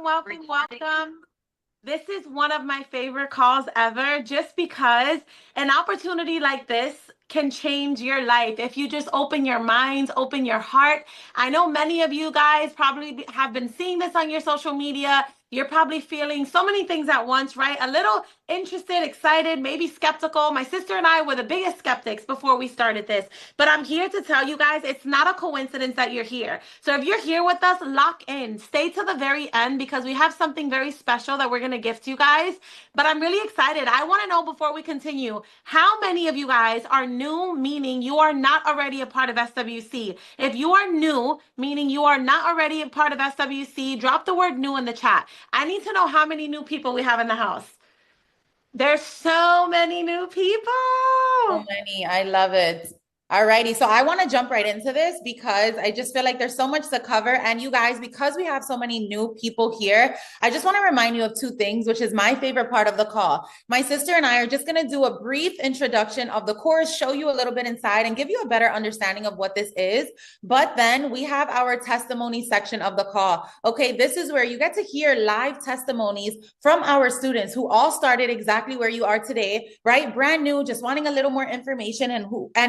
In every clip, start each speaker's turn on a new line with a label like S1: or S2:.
S1: Welcome. This is one of my favorite calls ever, just because an opportunity like this can change your life if you just open your minds, open your heart. I know many of you guys probably have been seeing this on your social media. You're probably feeling so many things at once, right? A little interested, excited, maybe skeptical. My sister and I were the biggest skeptics before we started this, but I'm here to tell you guys it's not a coincidence that you're here. So if you're here with us, lock in, stay to the very end, because we have something very special that we're going to gift you guys. But I'm really excited. I want to know, before we continue, how many of you guys are new, meaning you are not already a part of SWC? If you are new, meaning you are not already a part of SWC, drop the word new in the chat. I need to know how many new people we have in the house. There's so many new people.
S2: So many. I love it. All righty. So I want to jump right into this because I just feel like there's so much to cover. And you guys, because we have so many new people here, I just want to remind you of two things, which is my favorite part of the call. My sister and I are just going to do a brief introduction of the course, show you a little bit inside, and give you a better understanding of what this is. But then we have our testimony section of the call. Okay, this is where you get to hear live testimonies from our students who all started exactly where you are today, right? Brand new, just wanting a little more information, and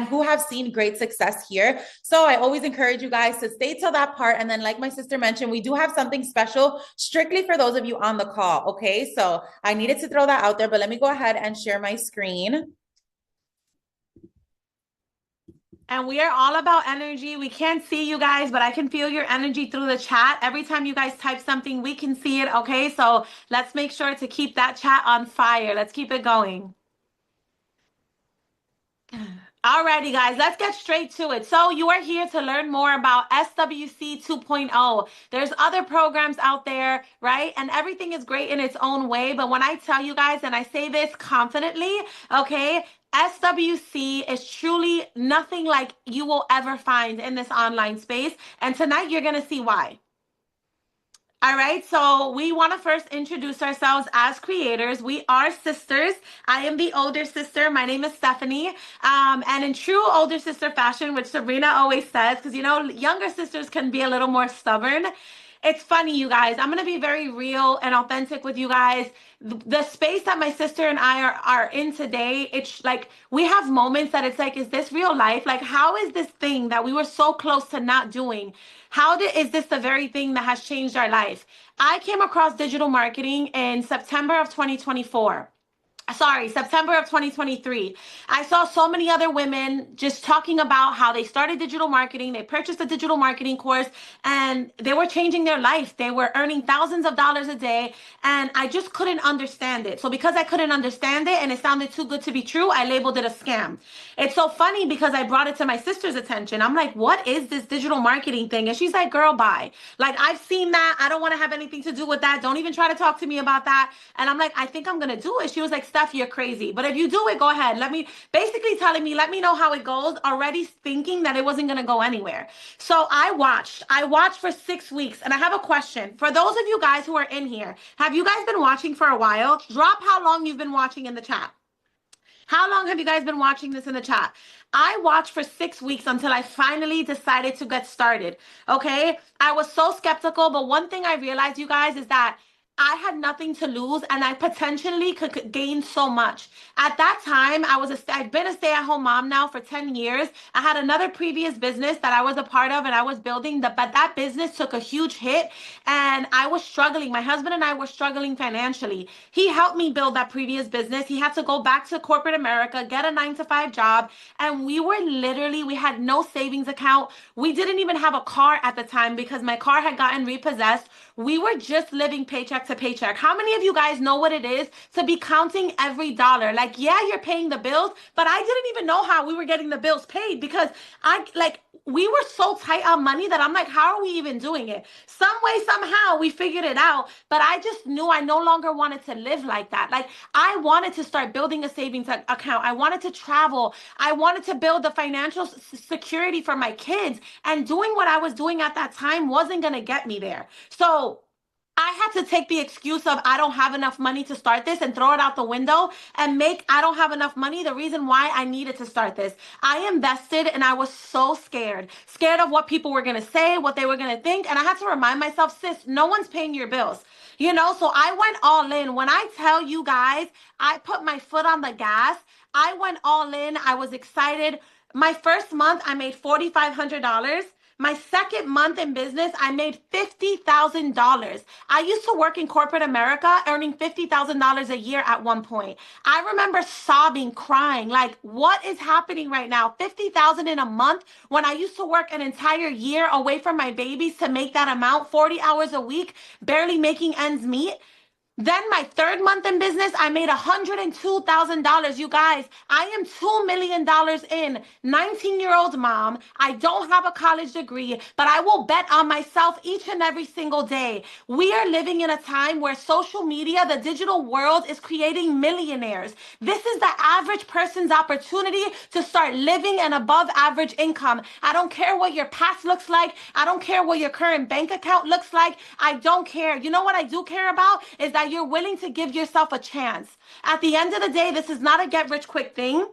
S2: who have seen great success here. So I always encourage you guys to stay till that part. And then, like my sister mentioned, we do have something special strictly for those of you on the call. Okay, so I needed to throw that out there, but let me go ahead and share my screen.
S1: And we are all about energy. We can't see you guys, but I can feel your energy through the chat. Every time you guys type something, we can see it. Okay, so let's make sure to keep that chat on fire. Let's keep it going. Alrighty, guys, let's get straight to it. So you are here to learn more about SWC 2.0. There's other programs out there, right? And everything is great in its own way. But when I tell you guys, and I say this confidently, okay, SWC is truly nothing like you will ever find in this online space. And tonight you're going to see why. All right, so we want to first introduce ourselves as creators. We are sisters. I am the older sister. My name is Stephanie. And in true older sister fashion, which Sabrina always says, because younger sisters can be a little more stubborn. It's funny, you guys. I'm going to be very real and authentic with you guys. The space that my sister and I are in today, it's like we have moments that it's like, is this real life? Like, how is this thing that we were so close to not doing? Is this the very thing that has changed our life? I came across digital marketing in September of 2024. Sorry, September of 2023. I saw so many other women just talking about how they started digital marketing. They purchased a digital marketing course and they were changing their life. They were earning thousands of dollars a day. And I just couldn't understand it. So because I couldn't understand it and it sounded too good to be true, I labeled it a scam. It's so funny because I brought it to my sister's attention. I'm like, what is this digital marketing thing? And she's like, girl, bye. Like, I've seen that. I don't want to have anything to do with that. Don't even try to talk to me about that. And I'm like, I think I'm going to do it. She was like, Steph, you're crazy. But if you do it, go ahead. Basically telling me, let me know how it goes, already thinking that it wasn't going to go anywhere. So I watched for 6 weeks. And I have a question for those of you guys who are in here. Have you guys been watching for a while? Drop how long you've been watching in the chat. How long have you guys been watching this in the chat? I watched for 6 weeks until I finally decided to get started. Okay. I was so skeptical, but one thing I realized, you guys, is that I had nothing to lose and I potentially could gain so much. At that time, I'd been a stay-at-home mom now for 10 years. I had another previous business that I was a part of and I was building, but that business took a huge hit and I was struggling. My husband and I were struggling financially. He helped me build that previous business. He had to go back to corporate America, get a 9-to-5 job, and we had no savings account. We didn't even have a car at the time because my car had gotten repossessed. We were just living paycheck to paycheck. How many of you guys know what it is to be counting every dollar? Like, yeah, you're paying the bills, but I didn't even know how we were getting the bills paid because we were so tight on money that I'm like, how are we even doing it? Some way, somehow we figured it out, but I just knew I no longer wanted to live like that. Like, I wanted to start building a savings account. I wanted to travel. I wanted to build the financial security for my kids, and doing what I was doing at that time wasn't going to get me there. So I had to take the excuse of I don't have enough money to start this and throw it out the window and make I don't have enough money the reason why I needed to start this. I invested and I was so scared, scared of what people were going to say, what they were going to think. And I had to remind myself, sis, no one's paying your bills. You know, so I went all in. When I tell you guys, I put my foot on the gas. I went all in. I was excited. My first month, I made $4,500. My second month in business, I made $50,000. I used to work in corporate America, earning $50,000 a year at one point. I remember sobbing, crying, like, what is happening right now? 50,000 in a month when I used to work an entire year away from my babies to make that amount, 40 hours a week, barely making ends meet. Then my third month in business, I made $102,000. You guys, I am $2 million in, 19-year-old mom. I don't have a college degree, but I will bet on myself each and every single day. We are living in a time where social media, the digital world, is creating millionaires. This is the average person's opportunity to start living an above average income. I don't care what your past looks like. I don't care what your current bank account looks like. I don't care. You know what I do care about is that you're willing to give yourself a chance. At the end of the day, this is not a get rich quick thing.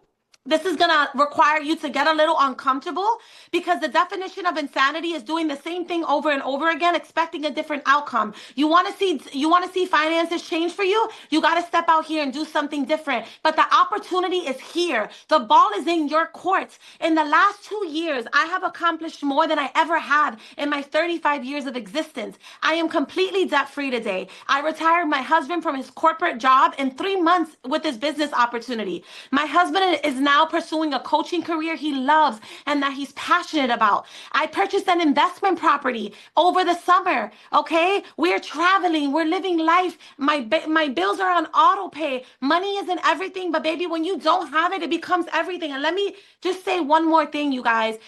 S1: This is going to require you to get a little uncomfortable because the definition of insanity is doing the same thing over and over again, expecting a different outcome. You want to see finances change for you? You got to step out here and do something different. But the opportunity is here. The ball is in your court. In the last 2 years, I have accomplished more than I ever had in my 35 years of existence. I am completely debt free today. I retired my husband from his corporate job in 3 months with this business opportunity. My husband is now pursuing a coaching career he loves and that he's passionate about. I purchased an investment property over the summer. Okay, we're traveling, we're living life. My bills are on auto pay. Money isn't everything, but baby, when you don't have it, it becomes everything. And let me just say one more thing, you guys.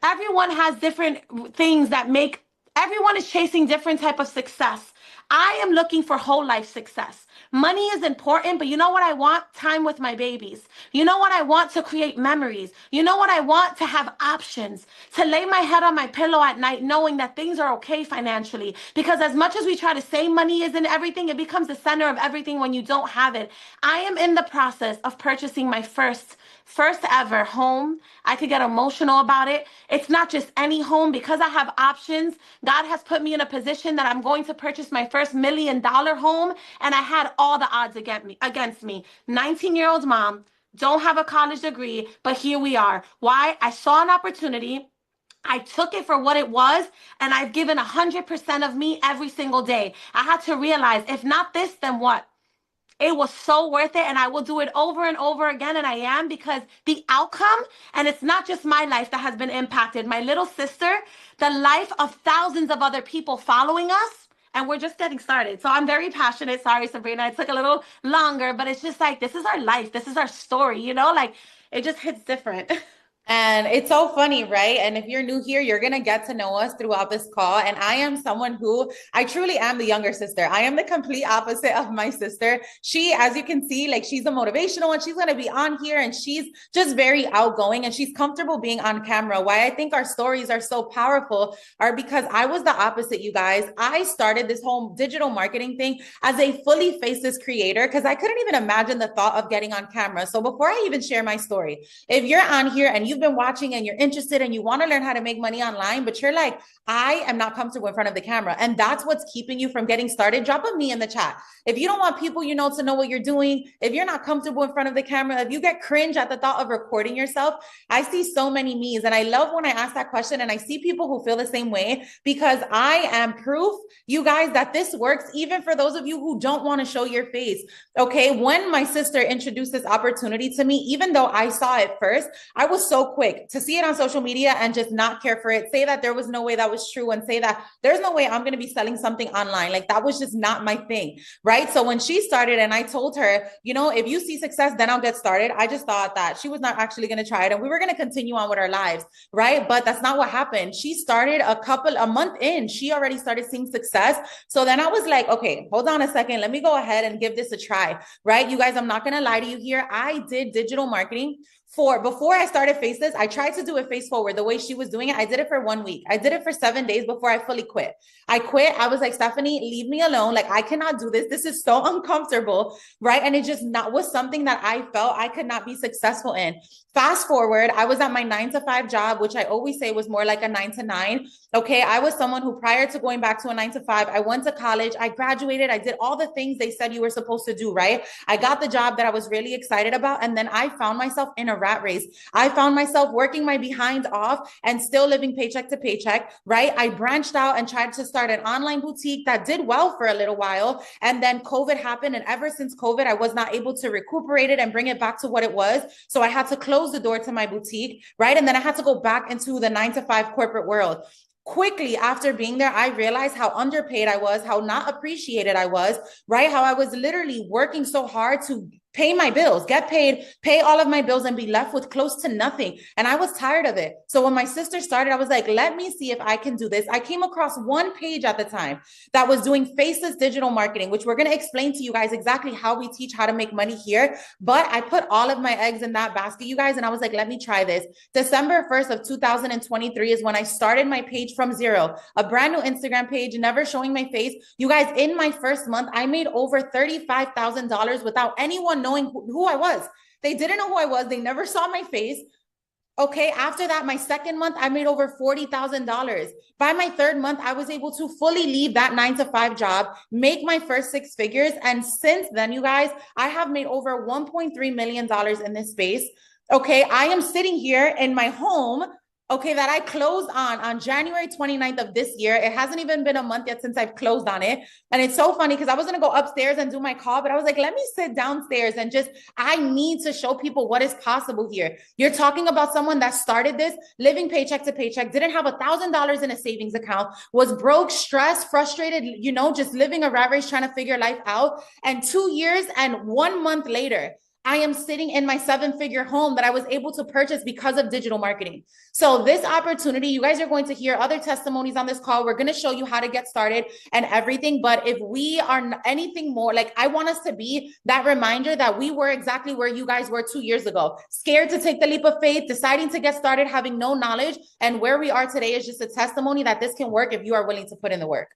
S1: Everyone has different things that make everyone is chasing different type of success. I am looking for whole life success. Money is important, but you know what I want? Time with my babies. You know what I want? To create memories. You know what I want? To have options. To lay my head on my pillow at night knowing that things are okay financially. Because as much as we try to say money isn't everything, it becomes the center of everything when you don't have it. I am in the process of purchasing my first ever home. I could get emotional about it. It's not just any home because I have options. God has put me in a position that I'm going to purchase my first $1 million home. And I had all the odds against me. 19-year-old mom, don't have a college degree, but here we are. Why? I saw an opportunity. I took it for what it was, and I've given 100% of me every single day. I had to realize, if not this, then what? It was so worth it, and I will do it over and over again, and I am, because the outcome, and it's not just my life that has been impacted, my little sister, the life of thousands of other people following us, and we're just getting started. So I'm very passionate. Sorry, Sabrina, it took a little longer, but it's just like, this is our life. This is our story, you know, like it just hits different.
S2: And it's so funny, right? And if you're new here, you're going to get to know us throughout this call. And I am someone who, I truly am the younger sister. I am the complete opposite of my sister. She, as you can see, like she's a motivational one. She's going to be on here and she's just very outgoing and she's comfortable being on camera. Why I think our stories are so powerful are because I was the opposite, you guys. I started this whole digital marketing thing as a fully faceless creator because I couldn't even imagine the thought of getting on camera. So before I even share my story, if you're on here and you've been watching and you're interested and you want to learn how to make money online, but you're like, I am not comfortable in front of the camera, and that's what's keeping you from getting started, drop a me in the chat. If you don't want people you know to know what you're doing, if you're not comfortable in front of the camera, if you get cringe at the thought of recording yourself, I see so many me's. And I love when I ask that question and I see people who feel the same way, because I am proof, you guys, that this works even for those of you who don't want to show your face. Okay, when my sister introduced this opportunity to me, even though I saw it first, I was so quick to see it on social media and just not care for it, say that there was no way that was true, and say that there's no way I'm going to be selling something online. Like that was just not my thing, right? So when she started and I told her, you know, if you see success, then I'll get started, I just thought that she was not actually going to try it and we were going to continue on with our lives, right? But that's not what happened. She started a month in, she already started seeing success. So then I was like, okay, hold on a second. Let me go ahead and give this a try, right? You guys, I'm not going to lie to you here. I did digital marketing for before I started Faceless, I tried to do it face forward the way she was doing it. I did it for 1 week. I did it for 7 days before I fully quit. I quit. I was like, Stephanie, leave me alone. Like, I cannot do this. This is so uncomfortable, right? And it just not was something that I felt I could not be successful in. Fast forward, I was at my 9 to 5 job, which I always say was more like a 9 to 9. Okay. I was someone who, prior to going back to a 9 to 5, I went to college, I graduated, I did all the things they said you were supposed to do, right? I got the job that I was really excited about. And then I found myself in a rat race. I found myself working my behind off and still living paycheck to paycheck, right? I branched out and tried to start an online boutique that did well for a little while. And then COVID happened. And ever since COVID, I was not able to recuperate it and bring it back to what it was. So I had to close the door to my boutique, right? And then I had to go back into the 9 to 5 corporate world. Quickly after being there, I realized how underpaid I was, how not appreciated I was, right? How I was literally working so hard to pay my bills, get paid, pay all of my bills, and be left with close to nothing. And I was tired of it. So when my sister started, I was like, let me see if I can do this. I came across one page at the time that was doing Faceless digital marketing, which we're going to explain to you guys exactly how we teach how to make money here. But I put all of my eggs in that basket, you guys, and I was like, let me try this. December 1st of 2023 is when I started my page from zero, a brand new Instagram page, never showing my face. You guys, in my first month, I made over $35,000 without anyone knowing who I was. They didn't know who I was. They never saw my face. Okay. After that, my second month, I made over $40,000. By my third month, I was able to fully leave that 9 to 5 job, make my first 6 figures. And since then, you guys, I have made over $1.3 million in this space. Okay. I am sitting here in my home, okay, that I closed on January 29th of this year. It hasn't even been a month yet since I've closed on it. And it's so funny because I was going to go upstairs and do my call, but I was like, let me sit downstairs and just, I need to show people what is possible here. You're talking about someone that started this, living paycheck to paycheck, didn't have $1,000 in a savings account, was broke, stressed, frustrated, you know, just living a rat race, trying to figure life out. And 2 years and 1 month later, I am sitting in my 7-figure home that I was able to purchase because of digital marketing. So this opportunity, you guys are going to hear other testimonies on this call. We're going to show you how to get started and everything. But if we are anything more, like, I want us to be that reminder that we were exactly where you guys were 2 years ago, scared to take the leap of faith, deciding to get started, having no knowledge. And where we are today is just a testimony that this can work if you are willing to put in the work.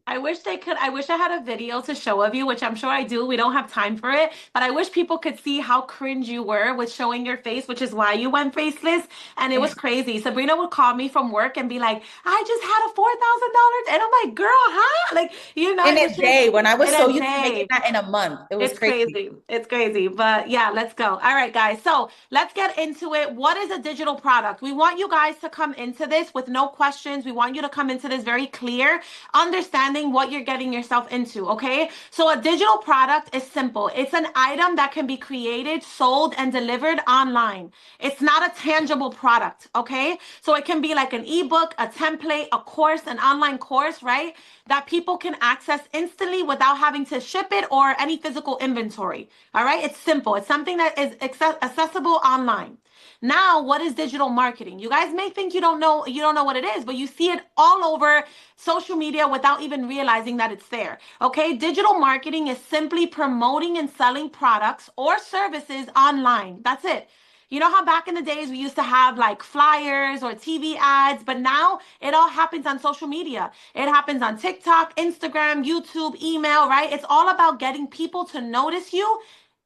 S1: I wish they could. I wish I had a video to show of you, which I'm sure I do. We don't have time for it, but I wish people could see how cringe you were with showing your face, which is why you went faceless. And it was crazy. Sabrina would call me from work and be like, I just had a $4,000. And I'm like, girl, huh? Like, you know,
S2: In
S1: it
S2: a
S1: was just
S2: day, when I was
S1: in
S2: so
S1: a
S2: used to making
S1: day.
S2: that in a month, it was
S1: It's
S2: crazy.
S1: crazy. It's crazy. But yeah, let's go. All right, guys. So let's get into it. What is a digital product? We want you guys to come into this with no questions. We want you to come into this very clear, understanding what you're getting yourself into. Okay. So a digital product is simple. It's an item that can be created, sold, and delivered online. It's not a tangible product. Okay. So it can be like an ebook, a template, a course, an online course, right? That people can access instantly without having to ship it or any physical inventory. All right. It's simple. It's something that is accessible online. Now, what is digital marketing? You guys may think you don't know what it is, but you see it all over social media without even realizing that it's there. Okay? Digital marketing is simply promoting and selling products or services online. That's it. You know how back in the days we used to have like flyers or TV ads, but now it all happens on social media. It happens on TikTok, Instagram, YouTube, email, right? It's all about getting people to notice you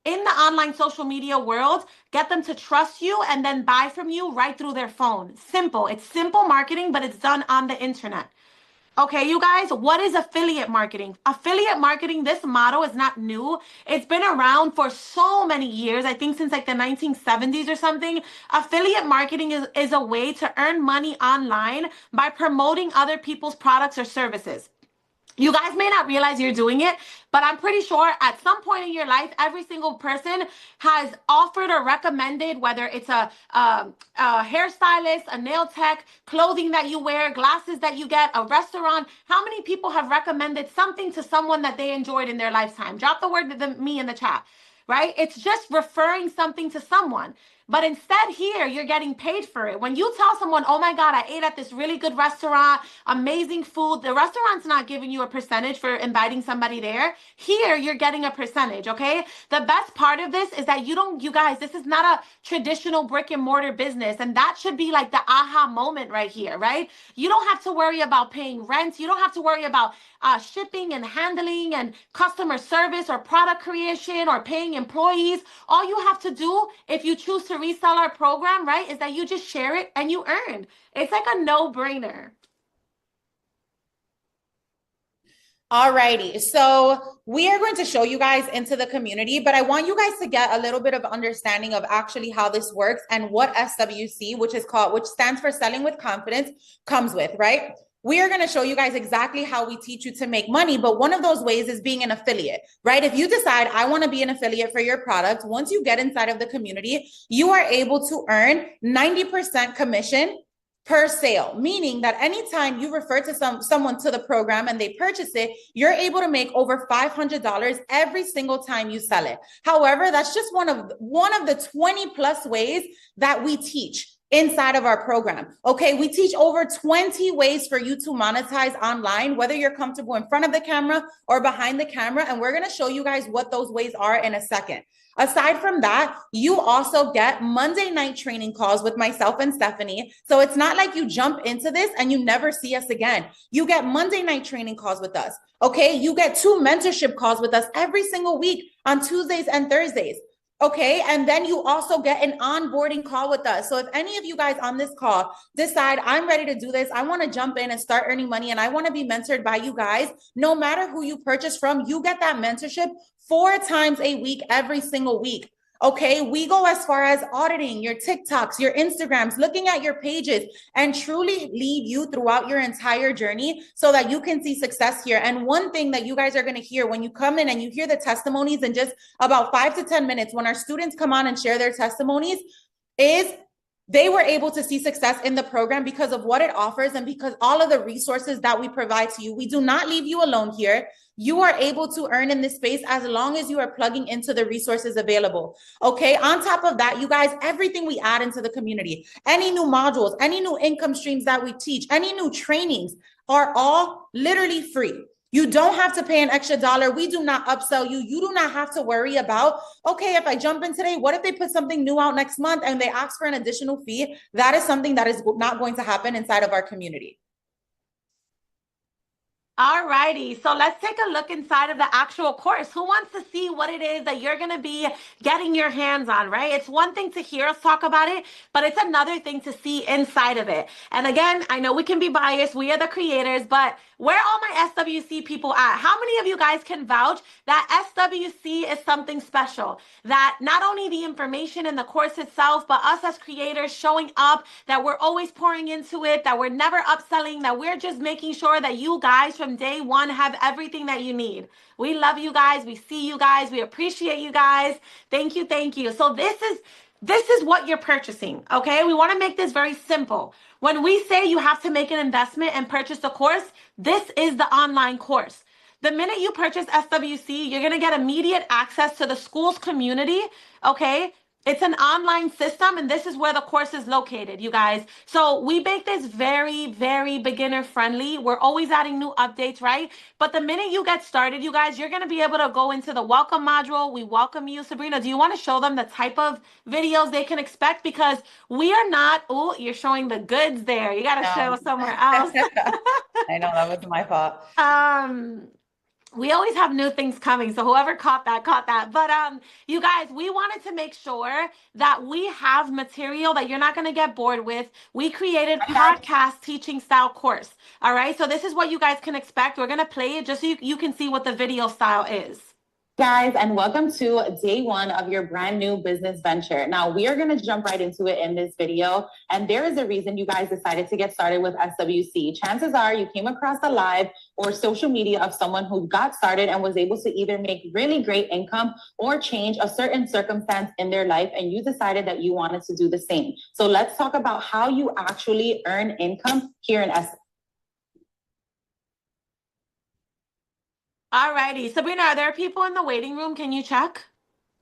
S1: in the online social media world, get them to trust you, and then buy from you right through their phone. Simple. It's simple marketing, but it's done on the internet. Okay, you guys, what is affiliate marketing? Affiliate marketing, this model is not new. It's been around for so many years. I think since like the 1970s or something. Affiliate marketing is a way to earn money online by promoting other people's products or services. You guys may not realize you're doing it, but I'm pretty sure at some point in your life, every single person has offered or recommended, whether it's a hairstylist, a nail tech, clothing that you wear, glasses that you get, a restaurant. How many people have recommended something to someone that they enjoyed in their lifetime? Drop the word to me in the chat, right? It's just referring something to someone. But instead, here, you're getting paid for it. When you tell someone, oh my God, I ate at this really good restaurant, amazing food, the restaurant's not giving you a percentage for inviting somebody there. Here, you're getting a percentage, okay? The best part of this is that you guys, this is not a traditional brick and mortar business. And that should be like the aha moment right here, right? You don't have to worry about paying rent. You don't have to worry about shipping and handling and customer service or product creation or paying employees. All you have to do if you choose to resell our program, right, is that you just share it and you earn. It's like a no-brainer.
S2: Alrighty, so we are going to show you guys into the community, but I want you guys to get a little bit of understanding of actually how this works and what SWC, which stands for Selling with Confidence, comes with, right? We are going to show you guys exactly how we teach you to make money, but one of those ways is being an affiliate, right? If you decide I want to be an affiliate for your product, once you get inside of the community, you are able to earn 90% commission per sale, meaning that anytime you refer to someone to the program and they purchase it, you're able to make over $500 every single time you sell it. However, that's just one of the 20 plus ways that we teach inside of our program. Okay, we teach over 20 ways for you to monetize online, whether you're comfortable in front of the camera or behind the camera, and we're going to show you guys what those ways are in a second. Aside from that, you also get Monday night training calls with myself and Stephanie. So it's not like you jump into this and you never see us again. You get Monday night training calls with us. Okay. You get 2 mentorship calls with us every single week on Tuesdays and Thursdays. Okay. And then you also get an onboarding call with us. So if any of you guys on this call decide I'm ready to do this, I want to jump in and start earning money and I want to be mentored by you guys, no matter who you purchase from, you get that mentorship 4 times a week, every single week. Okay, we go as far as auditing your TikToks, your Instagrams, looking at your pages, and truly lead you throughout your entire journey so that you can see success here. And one thing that you guys are going to hear when you come in and you hear the testimonies in just about 5 to 10 minutes, when our students come on and share their testimonies, is they were able to see success in the program because of what it offers and because all of the resources that we provide to you. We do not leave you alone here. You are able to earn in this space as long as you are plugging into the resources available. Okay. On top of that, you guys, everything we add into the community, any new modules, any new income streams that we teach, any new trainings are all literally free. You don't have to pay an extra dollar. We do not upsell you. You do not have to worry about, okay, if I jump in today, what if they put something new out next month and they ask for an additional fee? That is something that is not going to happen inside of our community.
S1: All righty, so let's take a look inside of the actual course. Who wants to see what it is that you're going to be getting your hands on, right? It's one thing to hear us talk about it, but it's another thing to see inside of it. And again, I know we can be biased. We are the creators, but where are all my SWC people at? How many of you guys can vouch that SWC is something special? That not only the information in the course itself, but us as creators showing up, that we're always pouring into it, that we're never upselling, that we're just making sure that you guys from day one have everything that you need. We love you guys. We see you guys. We appreciate you guys. Thank you. Thank you. So this is what you're purchasing, okay? We want to make this very simple. When we say you have to make an investment and purchase the course, this is the online course. The minute you purchase SWC, you're going to get immediate access to the school's community, okay? It's an online system, and this is where the course is located, you guys. So we make this very, very beginner friendly. We're always adding new updates, right? But the minute you get started, you guys, you're going to be able to go into the welcome module. We welcome you. Sabrina, do you want to show them the type of videos they can expect? Because we are not, oh, you're showing the goods there. You got to show somewhere else.
S2: I know that was my fault.
S1: We always have new things coming, so whoever caught that caught that. But you guys, we wanted to make sure that we have material that you're not going to get bored with. We created podcast teaching style course. All right, so this is what you guys can expect. We're going to play it just so you can see what the video style is.
S3: Guys, and welcome to day 1 of your brand new business venture. Now, we are going to jump right into it in this video, and there is a reason you guys decided to get started with SWC. Chances are you came across a live or social media of someone who got started and was able to either make really great income or change a certain circumstance in their life, and you decided that you wanted to do the same. So let's talk about how you actually earn income here in SWC.
S1: All righty. Sabrina, are there people in the waiting room? Can you check?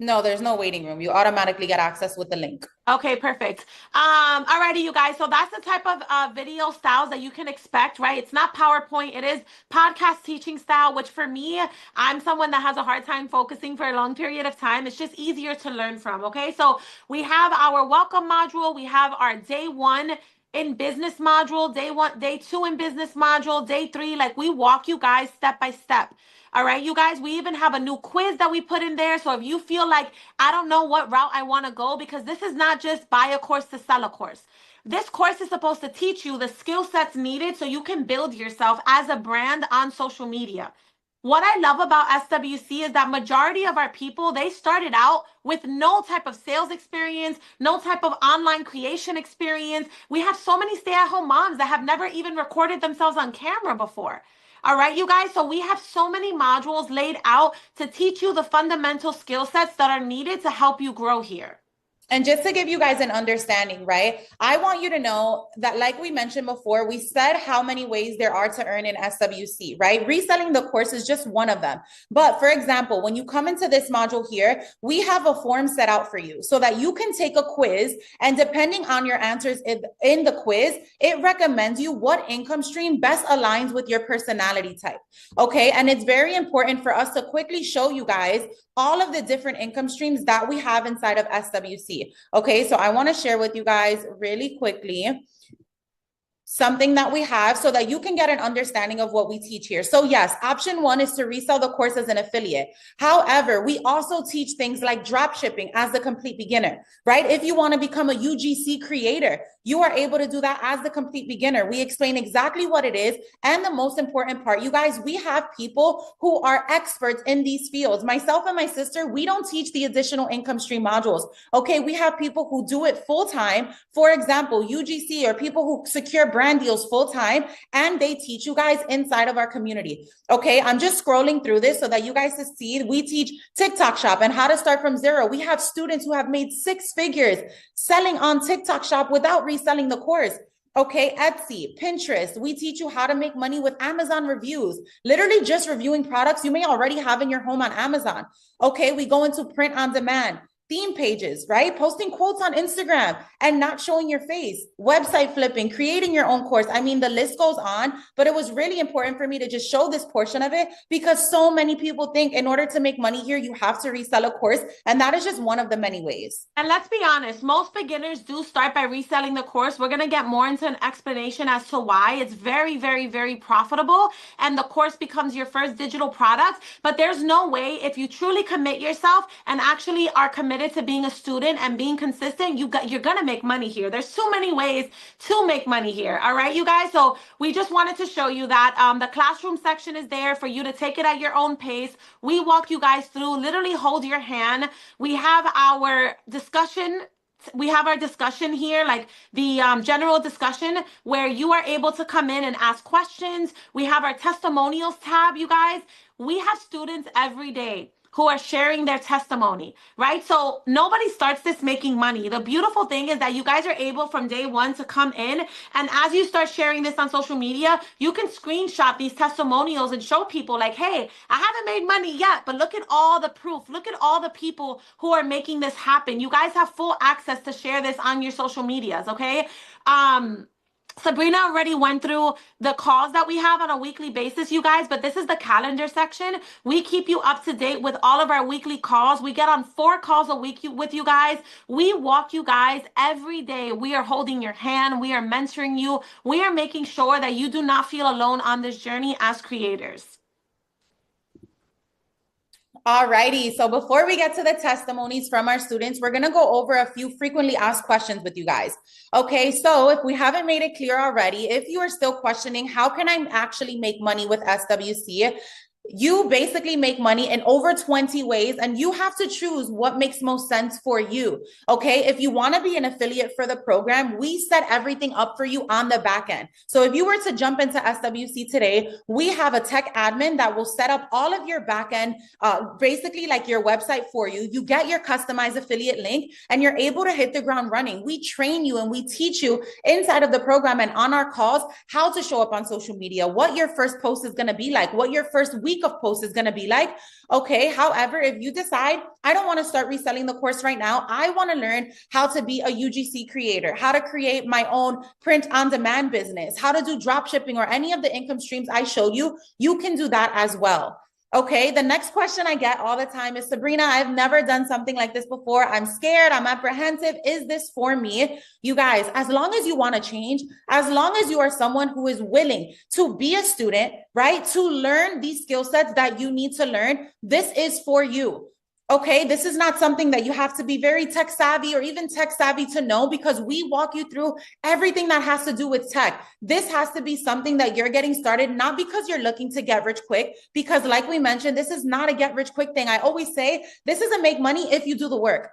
S2: No, there's no waiting room. You automatically get access with the link.
S1: Okay, perfect. Alrighty, you guys. So that's the type of video styles that you can expect, right? It's not PowerPoint. It is podcast teaching style, which for me, I'm someone that has a hard time focusing for a long period of time. It's just easier to learn from, okay? So we have our welcome module. We have our day 1 in business module, day 1, day 2 in business module, day 3. Like, we walk you guys step by step. All right, you guys, we even have a new quiz that we put in there. So if you feel like, I don't know what route I want to go, because this is not just buy a course to sell a course. This course is supposed to teach you the skill sets needed so you can build yourself as a brand on social media. What I love about SWC is that majority of our people, they started out with no type of sales experience, no type of online creation experience. We have so many stay-at-home moms that have never even recorded themselves on camera before. All right, you guys. So we have so many modules laid out to teach you the fundamental skill sets that are needed to help you grow here.
S2: And just to give you guys an understanding, right? I want you to know that, like we mentioned before, we said how many ways there are to earn in SWC, right? Reselling the course is just one of them. But for example, when you come into this module here, we have a form set out for you so that you can take a quiz. And depending on your answers in the quiz, it recommends you what income stream best aligns with your personality type. Okay. And it's very important for us to quickly show you guys all of the different income streams that we have inside of SWC. Okay, so I want to share with you guys really quickly something that we have so that you can get an understanding of what we teach here. So yes, option 1 is to resell the course as an affiliate. However, we also teach things like drop shipping as the complete beginner, right? If you want to become a UGC creator, you are able to do that as the complete beginner. We explain exactly what it is. And the most important part, you guys, we have people who are experts in these fields. Myself and my sister, we don't teach the additional income stream modules. Okay, we have people who do it full time. For example, UGC, or people who secure brand deals full time, and they teach you guys inside of our community. Okay, I'm just scrolling through this so that you guys can see. We teach TikTok shop and how to start from zero. We have students who have made 6 figures selling on TikTok shop without reselling the course. Okay, Etsy, Pinterest. We teach you how to make money with Amazon reviews, literally just reviewing products you may already have in your home on Amazon. Okay, we go into print on demand, theme pages, right? Posting quotes on Instagram and not showing your face, website flipping, creating your own course. I mean, the list goes on, but it was really important for me to just show this portion of it because so many people think in order to make money here, you have to resell a course. And that is just one of the many ways.
S1: And let's be honest, most beginners do start by reselling the course. We're going to get more into an explanation as to why. It's very, very, very profitable. And the course becomes your first digital product. But there's no way, if you truly commit yourself and actually are committed to being a student and being consistent, you're going to make money here. There's too many ways to make money here. All right, you guys. So we just wanted to show you that the classroom section is there for you to take it at your own pace. We walk you guys through, literally hold your hand. We have our discussion. We have our discussion here, like the general discussion where you are able to come in and ask questions. We have our testimonials tab, you guys. We have students every day who are sharing their testimony, right? So nobody starts this making money. The beautiful thing is that you guys are able from day 1 to come in, and as you start sharing this on social media, you can screenshot these testimonials and show people like, hey, I haven't made money yet, but look at all the proof. Look at all the people who are making this happen. You guys have full access to share this on your social medias, okay? Sabrina already went through the calls that we have on a weekly basis, you guys, but this is the calendar section. We keep you up to date with all of our weekly calls. We get on 4 calls a week with you guys. We walk you guys every day. We are holding your hand. We are mentoring you. We are making sure that you do not feel alone on this journey as creators.
S2: Alrighty, so before we get to the testimonies from our students, we're going to go over a few frequently asked questions with you guys. Okay, so if we haven't made it clear already, if you are still questioning, how can I actually make money with SWC? You basically make money in over 20 ways, and you have to choose what makes most sense for you. Okay, if you want to be an affiliate for the program, we set everything up for you on the back end. So if you were to jump into SWC today, we have a tech admin that will set up all of your back end, basically like your website for you. You get your customized affiliate link and you're able to hit the ground running. We train you and we teach you inside of the program and on our calls how to show up on social media, what your first post is going to be like, what your first week week of posts is going to be like. Okay. However, if you decide, I don't want to start reselling the course right now, I want to learn how to be a UGC creator, how to create my own print on demand business, how to do drop shipping or any of the income streams I showed you, you can do that as well. Okay, the next question I get all the time is, Sabrina, I've never done something like this before. I'm scared, I'm apprehensive. Is this for me? You guys, as long as you want to change, as long as you are someone who is willing to be a student, right, to learn these skill sets that you need to learn, this is for you. Okay, this is not something that you have to be very tech savvy or even tech savvy to know, because we walk you through everything that has to do with tech. This has to be something that you're getting started, not because you're looking to get rich quick, because like we mentioned, this is not a get rich quick thing. I always say this is a make money if you do the work.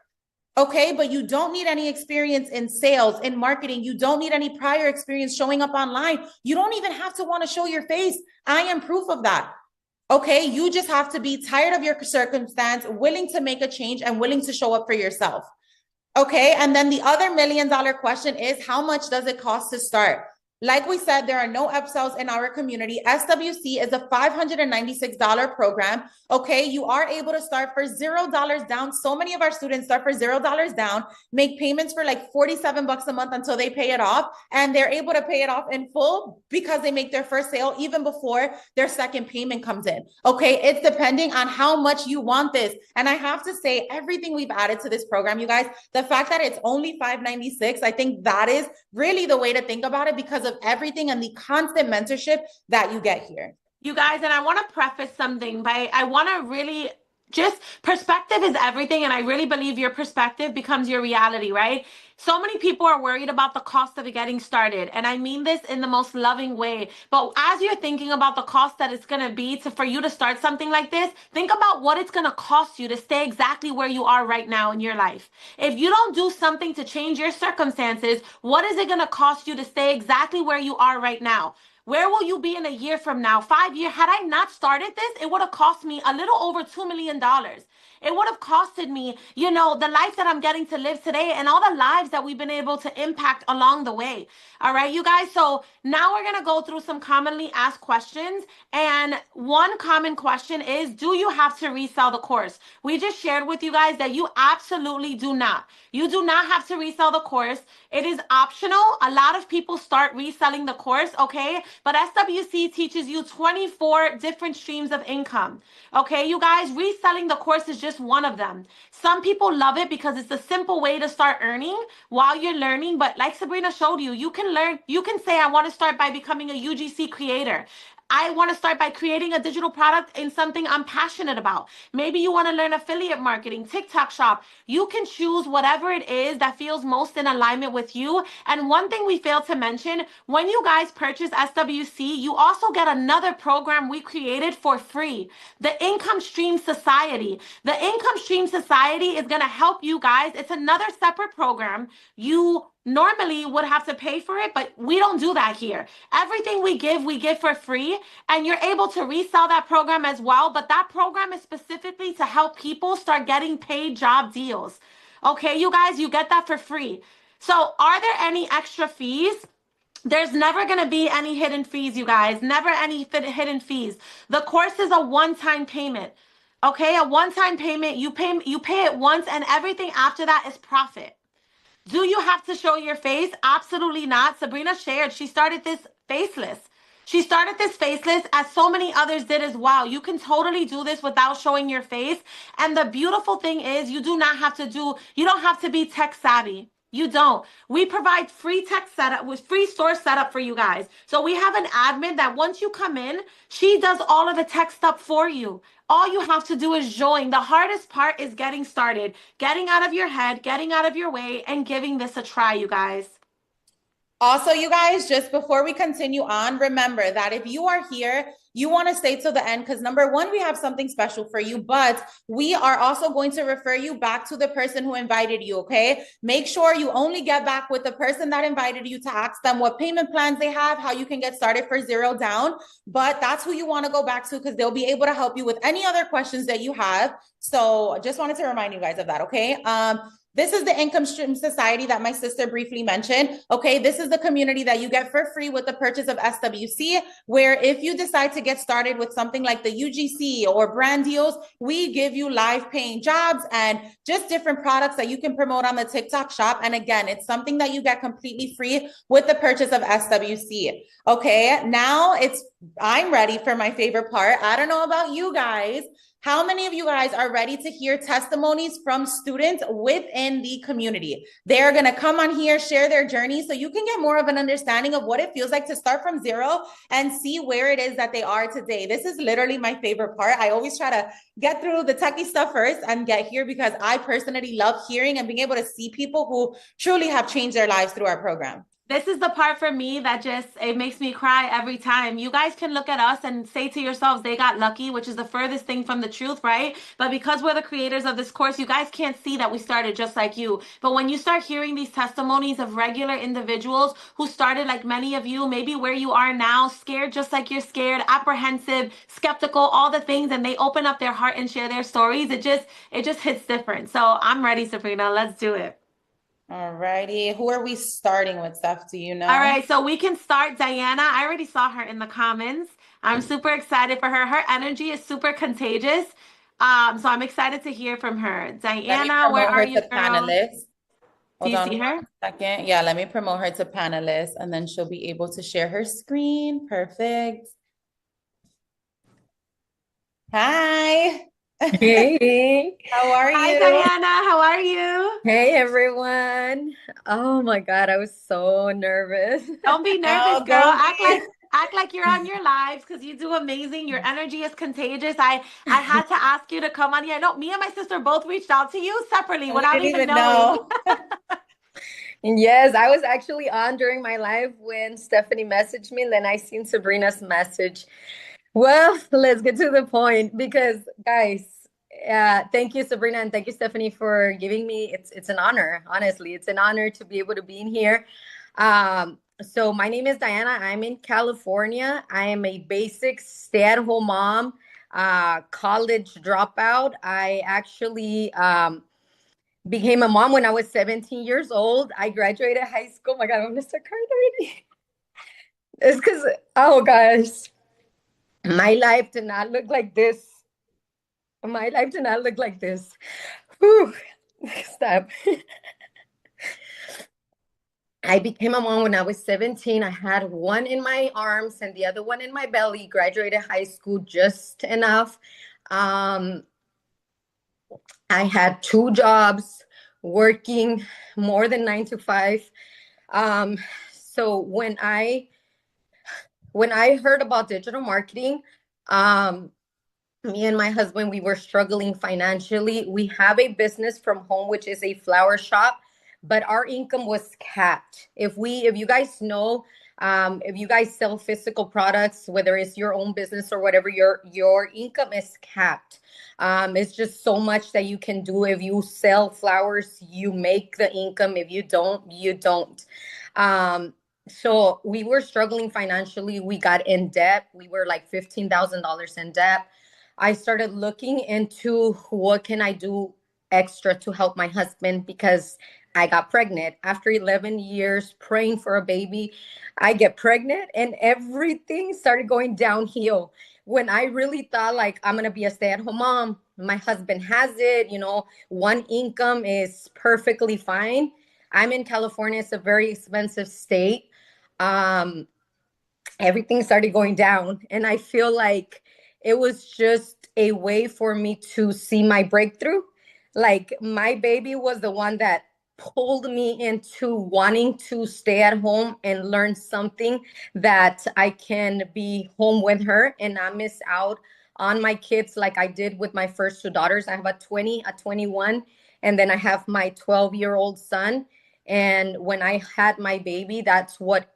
S2: Okay, but you don't need any experience in sales, in marketing. You don't need any prior experience showing up online. You don't even have to want to show your face. I am proof of that. Okay, you just have to be tired of your circumstance, willing to make a change and willing to show up for yourself. Okay, and then the other $1 million question is, how much does it cost to start? Like we said, there are no upsells in our community. SWC is a $596 program. Okay, you are able to start for $0 down. So many of our students start for $0 down, make payments for like 47 bucks a month until they pay it off. And they're able to pay it off in full because they make their first sale even before their second payment comes in. Okay, it's depending on how much you want this. And I have to say, everything we've added to this program, you guys, the fact that it's only $596, I think that is really the way to think about it, because of everything and the constant mentorship that you get here.
S1: You guys, and I want to preface something by, I want to really just, perspective is everything. And I really believe your perspective becomes your reality, right? So many people are worried about the cost of getting started. And I mean this in the most loving way. But as you're thinking about the cost that it's going to be for you to start something like this, think about what it's going to cost you to stay exactly where you are right now in your life. If you don't do something to change your circumstances, what is it going to cost you to stay exactly where you are right now? Where will you be in a year from now, 5 years? Had I not started this, it would have cost me a little over $2 million. It would have costed me, you know, the life that I'm getting to live today and all the lives that we've been able to impact along the way. All right, you guys. So now we're going to go through some commonly asked questions. And one common question is, do you have to resell the course? We just shared with you guys that you absolutely do not. You do not have to resell the course. It is optional. A lot of people start reselling the course, okay? But SWC teaches you 24 different streams of income. Okay, you guys, reselling the course is just one of them. Some people love it because it's a simple way to start earning while you're learning. But like Sabrina showed you, you can learn, you can say, I want to start by becoming a UGC creator. I want to start by creating a digital product in something I'm passionate about. Maybe you want to learn affiliate marketing, TikTok shop. You can choose whatever it is that feels most in alignment with you. And one thing we failed to mention, when you guys purchase SWC, you also get another program we created for free, the Income Stream Society. The Income Stream Society is going to help you guys. It's another separate program. You normally would have to pay for it, but we don't do that here. Everything we give for free, and you're able to resell that program as well. But that program is specifically to help people start getting paid job deals. Okay, you guys, you get that for free. So are there any extra fees? There's never going to be any hidden fees, you guys. Never any hidden fees. The course is a one-time payment. Okay, a one-time payment. You pay it once, and everything after that is profit. Do you have to show your face? Absolutely not. Sabrina shared, she started this faceless. She started this faceless, as so many others did as well. You can totally do this without showing your face. And the beautiful thing is, you don't have to be tech savvy. You don't. We provide free tech setup with free store setup for you guys. So we have an admin that once you come in, she does all of the tech stuff for you. All you have to do is join. The hardest part is getting started, getting out of your head, getting out of your way, and giving this a try, you guys.
S2: Also, you guys, just before we continue on, remember that if you are here, you want to stay till the end, because number one, we have something special for you, but we are also going to refer you back to the person who invited you, okay? Make sure you only get back with the person that invited you to ask them what payment plans they have, how you can get started for $0 down, but that's who you want to go back to, because they'll be able to help you with any other questions that you have. So just wanted to remind you guys of that, okay? This is the income stream society that my sister briefly mentioned. Okay, this is the community that you get for free with the purchase of SWC, where if you decide to get started with something like the UGC or brand deals, we give you live paying jobs and just different products that you can promote on the TikTok shop. And again, it's something that you get completely free with the purchase of SWC. Okay, now I'm ready for my favorite part. I don't know about you guys. How many of you guys are ready to hear testimonies from students within the community? They're going to come on here, share their journey so you can get more of an understanding of what it feels like to start from zero and see where it is that they are today. This is literally my favorite part. I always try to get through the techie stuff first and get here because I personally love hearing and being able to see people who truly have changed their lives through our program.
S1: This is the part for me that it makes me cry every time. You guys can look at us and say to yourselves, they got lucky, which is the furthest thing from the truth, right? But because we're the creators of this course, you guys can't see that we started just like you. But when you start hearing these testimonies of regular individuals who started like many of you, maybe where you are now, scared just like you're scared, apprehensive, skeptical, all the things, and they open up their heart and share their stories, it just hits different. So I'm ready, Sabrina. Let's do it.
S2: All righty. Who are we starting with, Steph? Do you know?
S1: All right, so we can start Diana. I already saw her in the comments. I'm super excited for her. Her energy is super contagious. So I'm excited to hear from her. Diana, where are you, girl?
S2: Panelist.
S1: Do you see her?
S2: Second. Yeah, let me promote her to panelist and then she'll be able to share her screen. Perfect. Hi.
S4: Hey.
S2: How are you?
S1: Hi, Diana. How are you?
S4: Hey, everyone. Oh my God, I was so nervous.
S1: Don't be nervous, girl. Act like you're on your lives because you do amazing. Your energy is contagious. I had to ask you to come on here. I know me and my sister both reached out to you separately without even knowing.
S4: Yes, I was actually on during my live when Stephanie messaged me, and then I seen Sabrina's message. Well, let's get to the point because, guys, thank you, Sabrina, and thank you, Stephanie, for giving me. It's an honor, honestly. It's an honor to be able to be in here. So my name is Diana. I'm in California. I am a basic stay-at-home mom, college dropout. I actually became a mom when I was 17 years old. I graduated high school. Oh my God, I'm gonna start crying already. It's because, oh gosh. My life did not look like this. My life did not look like this. Whew. Stop. I became a mom when I was 17. I had one in my arms and the other one in my belly. Graduated high school just enough. I had 2 jobs, working more than 9 to 5. So when I heard about digital marketing, me and my husband, we were struggling financially. We have a business from home, which is a flower shop, but our income was capped. If you guys know, if you guys sell physical products, whether it's your own business or whatever, your income is capped. It's just so much that you can do. If you sell flowers, you make the income. If you don't, you don't. So we were struggling financially. We got in debt. We were like $15,000 in debt. I started looking into what can I do extra to help my husband because I got pregnant. After 11 years praying for a baby, I get pregnant and everything started going downhill. When I really thought like I'm going to be a stay-at-home mom, my husband has it, one income is perfectly fine. I'm in California. It's a very expensive state. Everything started going down and I feel like it was just a way for me to see my breakthrough. Like my baby was the one that pulled me into wanting to stay at home and learn something that I can be home with her and not miss out on my kids like I did with my first 2 daughters. I have a 20, a 21, and then I have my 12-year-old son. And when I had my baby, that's what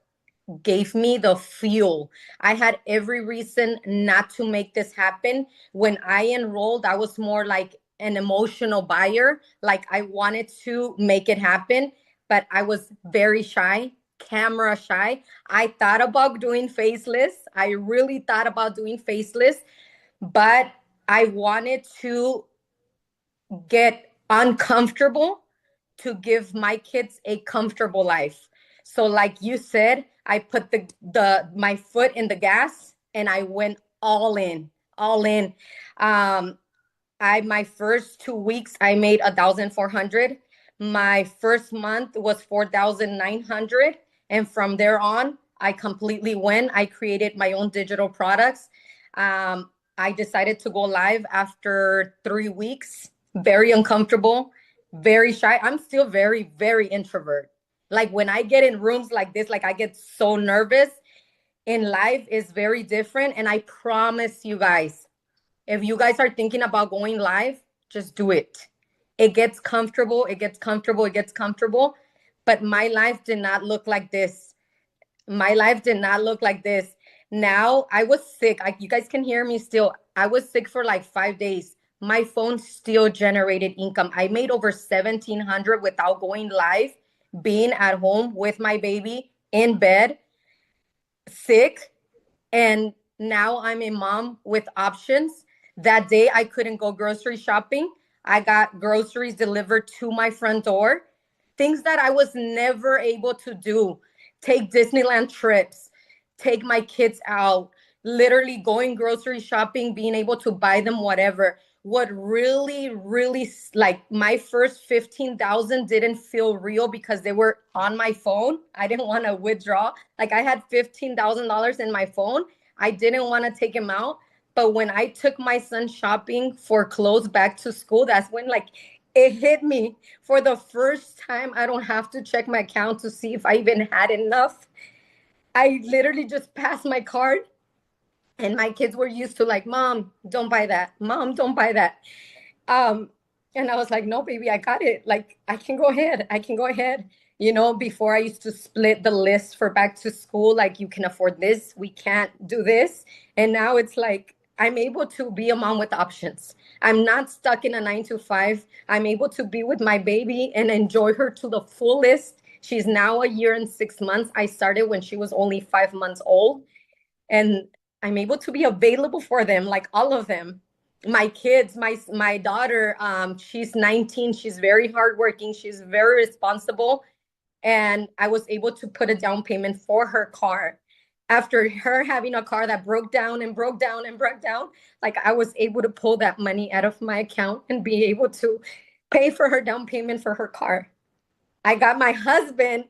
S4: gave me the fuel. I had every reason not to make this happen. When I enrolled, I was more like an emotional buyer. Like I wanted to make it happen, but I was very shy, camera shy. I thought about doing faceless. I really thought about doing faceless, but I wanted to get uncomfortable to give my kids a comfortable life. So like you said, I put my foot in the gas and I went all in, all in. My first 2 weeks I made 1,400. My first month was 4,900, and from there on I completely went. I created my own digital products. I decided to go live after 3 weeks. Very uncomfortable, very shy. I'm still very, very introvert. Like when I get in rooms like this, like I get so nervous. In life is very different, and I promise you guys, if you guys are thinking about going live, just do it. It gets comfortable, it gets comfortable, it gets comfortable. But my life did not look like this. My life did not look like this. Now I was sick. You guys can hear me still. I was sick for like 5 days. My phone still generated income. I made over 1,700 without going live, being at home with my baby in bed, sick. And now I'm a mom with options. That day I couldn't go grocery shopping. I got groceries delivered to my front door. Things that I was never able to do. Take Disneyland trips, take my kids out, literally going grocery shopping, being able to buy them whatever. What really, really, like my first 15,000 didn't feel real because they were on my phone. I didn't want to withdraw. Like I had $15,000 in my phone. I didn't want to take him out. But when I took my son shopping for clothes back to school, that's when like it hit me for the first time. I don't have to check my account to see if I even had enough. I literally just passed my card, and my kids were used to like, Mom, don't buy that. Mom, don't buy that. Um, and I was like, no, baby, I got it. Like, I can go ahead. I can go ahead. You know, before I used to split the list for back to school, like, you can afford this, we can't do this. And now it's like, I'm able to be a mom with options. I'm not stuck in a 9 to 5. I'm able to be with my baby and enjoy her to the fullest. She's now a year and 6 months. I started when she was only 5 months old. And I'm able to be available for them, like all of them. My kids, my daughter, she's 19. She's very hardworking. She's very responsible. And I was able to put a down payment for her car. After her having a car that broke down and broke down and broke down, like I was able to pull that money out of my account and be able to pay for her down payment for her car. I got my husband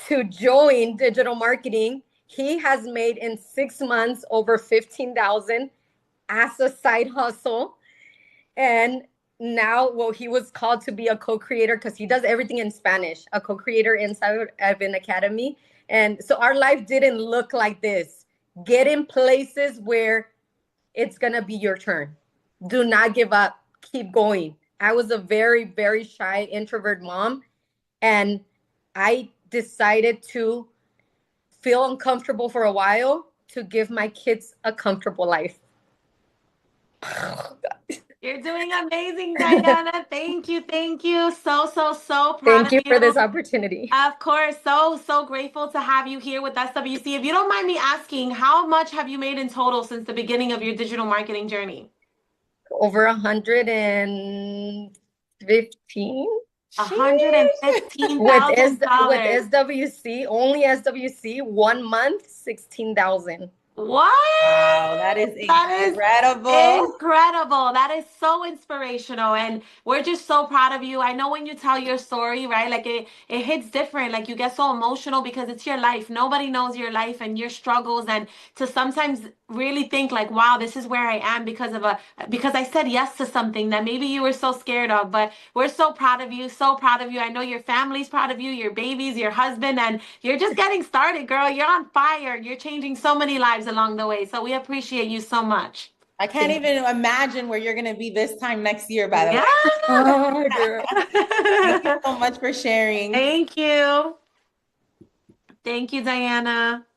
S4: to join digital marketing. He has made in 6 months over 15,000 as a side hustle. And now, well, he was called to be a co-creator because he does everything in Spanish, a co-creator inside of an academy. And so our life didn't look like this. Get in places where it's going to be your turn. Do not give up. Keep going. I was a very, very shy introvert mom. And I decided to feel uncomfortable for a while to give my kids a comfortable life.
S1: You're doing amazing, Diana. Thank you. Thank you. So, so, so proud
S4: Thank
S1: of
S4: you
S1: you.
S4: for this opportunity.
S1: Of course. So, so grateful to have you here with SWC. If you don't mind me asking, how much have you made in total since the beginning of your digital marketing journey?
S4: Over 115.
S1: $115,000.
S4: SWC, only SWC, 1 month, 16,000.
S1: What?
S2: Wow, that is incredible.
S1: Incredible. That is so inspirational. And we're just so proud of you. I know when you tell your story, right? Like it hits different. Like you get so emotional because it's your life. Nobody knows your life and your struggles. And to sometimes really think like, wow, this is where I am because I said yes to something that maybe you were so scared of. But we're so proud of you, so proud of you. I know your family's proud of you, your babies, your husband, and you're just getting started, girl. You're on fire. You're changing so many lives along the way. So we appreciate you so much.
S2: I can't even imagine where you're going to be this time next year, by the way.
S4: Oh, girl.
S2: Thank you so much for sharing.
S1: Thank you. Thank you, Diana.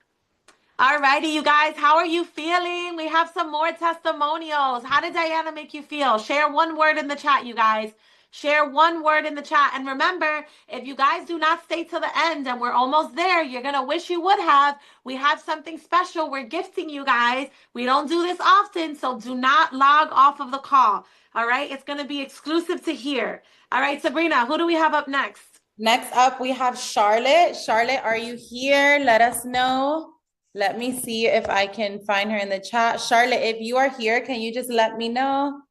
S1: All righty, you guys, how are you feeling? We have some more testimonials. How did Diana make you feel? Share one word in the chat, you guys. Share one word in the chat. And remember, if you guys do not stay till the end, and we're almost there, you're going to wish you would have. We have something special. We're gifting you guys. We don't do this often, so do not log off of the call. All right? It's going to be exclusive to here. All right, Sabrina, who do we have up next?
S2: Next up, we have Charlotte. Charlotte, are you here? Let us know. Let me see if I can find her in the chat. Charlotte, if you are here, can you just let me know?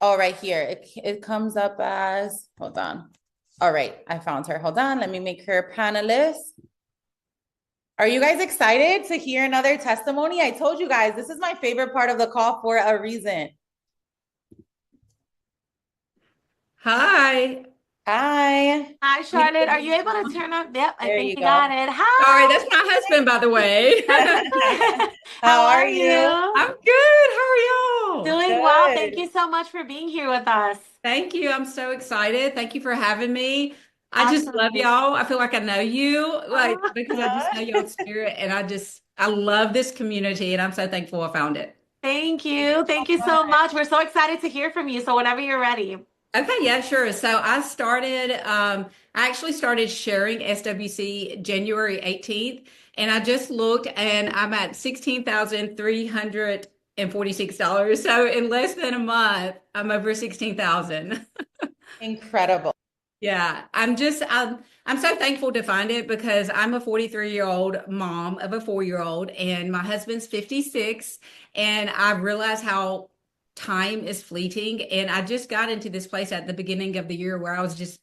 S2: Oh, right here. It comes up as, hold on. All right, I found her. Hold on, let me make her a panelist. Are you guys excited to hear another testimony? I told you guys, this is my favorite part of the call for a reason.
S5: Hi.
S2: Hi.
S1: Hi, Charlotte. Are you able to turn on? Yep, I
S2: There
S1: think
S2: you
S1: you got
S2: go.
S1: it.
S5: Sorry,
S1: Hi.
S5: that's my husband, by the way.
S1: How
S2: How are
S1: are
S2: you?
S1: you?
S5: I'm good. How are y'all?
S1: Doing well. Thank
S2: Good.
S1: you so much for being here with us.
S5: Thank you. I'm so excited. Thank you for having me. I just love
S1: Absolutely.
S5: y'all. I feel like I know you, like,
S1: Oh,
S5: because I just know y'all's spirit, and I love this community, and I'm so thankful I found it.
S1: thank
S2: Thank you
S1: you.
S2: so
S1: Thank you so
S2: much.
S1: much. We're so excited to hear from you. So whenever you're ready.
S5: Okay, yeah, sure. So I actually started sharing SWC January 18th, and I just looked and I'm at $16,346. So in less than a month, I'm over 16,000.
S2: Incredible.
S5: Yeah, I'm so thankful to find it because I'm a 43-year-old mom of a 4-year-old and my husband's 56, and I realize how time is fleeting, and I just got into this place at the beginning of the year where I was just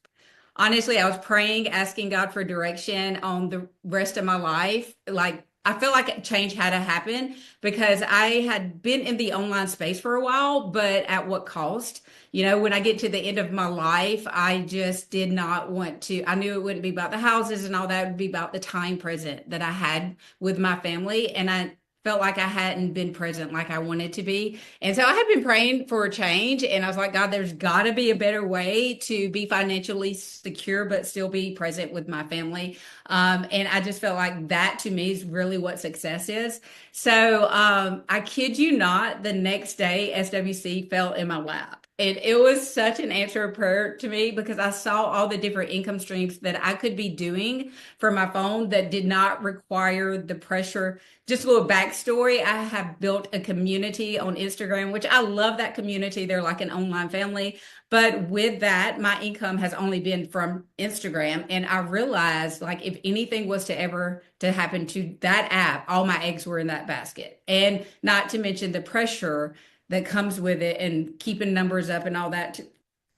S5: honestly, I was praying, asking God for direction on the rest of my life. Like, I feel like a change had to happen because I had been in the online space for a while, but at what cost? You know, when I get to the end of my life, I just did not want to. I knew it wouldn't be about the houses and all that. It would be about the time present that I had with my family. And I felt like I hadn't been present like I wanted to be. And so I had been praying for a change, and I was like, God, there's got to be a better way to be financially secure, but still be present with my family. And I just felt like that to me is really what success is. So I kid you not, the next day, SWC fell in my lap. And it was such an answer of prayer to me because I saw all the different income streams that I could be doing for my phone that did not require the pressure. Just a little backstory. I have built a community on Instagram, which I love that community. They're like an online family. But with that, my income has only been from Instagram. And I realized like if anything was to ever to happen to that app, all my eggs were in that basket. And not to mention the pressure that comes with it and keeping numbers up and all that.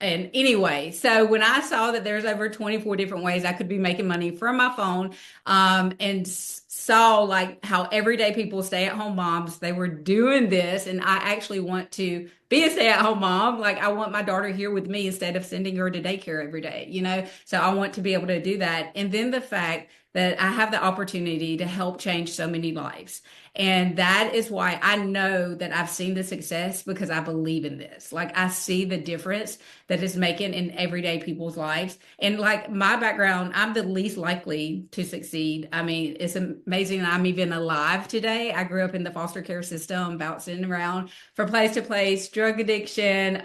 S5: And anyway, so when I saw that there's over 24 different ways I could be making money from my phone, and saw like how everyday people, stay-at-home moms, they were doing this, and I actually want to be a stay-at-home mom. Like I want my daughter here with me instead of sending her to daycare every day, you know? So I want to be able to do that. And then the fact that I have the opportunity to help change so many lives. And that is why I know that I've seen the success because I believe in this. Like I see the difference that it's making in everyday people's lives. And like my background, I'm the least likely to succeed. I mean, it's amazing that I'm even alive today. I grew up in the foster care system, bouncing around from place to place, drug addiction,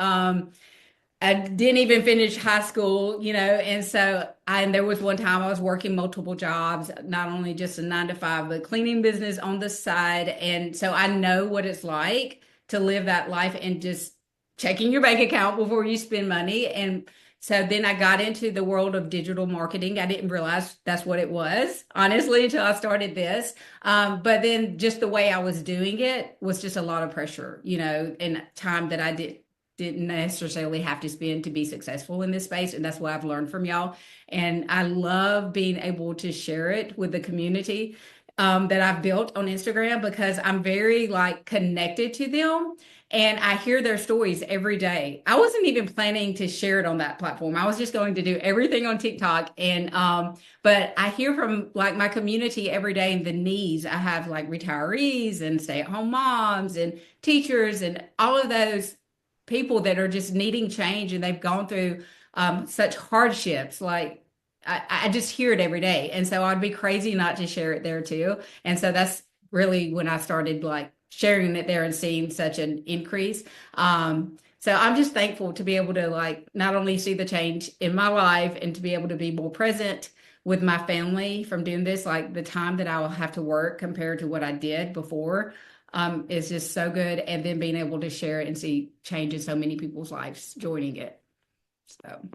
S5: I didn't even finish high school, you know, and there was one time I was working multiple jobs, not only just a 9 to 5, but cleaning business on the side. And so I know what it's like to live that life and just checking your bank account before you spend money. And so then I got into the world of digital marketing. I didn't realize that's what it was, honestly, until I started this. But then just the way I was doing it was just a lot of pressure, you know, and time that I didn't necessarily have to spend to be successful in this space. And that's what I've learned from y'all. And I love being able to share it with the community that I've built on Instagram because I'm very like connected to them. And I hear their stories every day. I wasn't even planning to share it on that platform. I was just going to do everything on TikTok. And but I hear from like my community every day and the needs. I have like retirees and stay-at-home moms and teachers and all of those people that are just needing change and they've gone through such hardships. Like I just hear it every day. And so I'd be crazy not to share it there too. And so that's really when I started like sharing it there and seeing such an increase. So I'm just thankful to be able to like not only see the change in my life and to be able to be more present with my family from doing this, like the time that I will have to work compared to what I did before is just so good. And then being able to share it and see change in so many people's lives joining it. So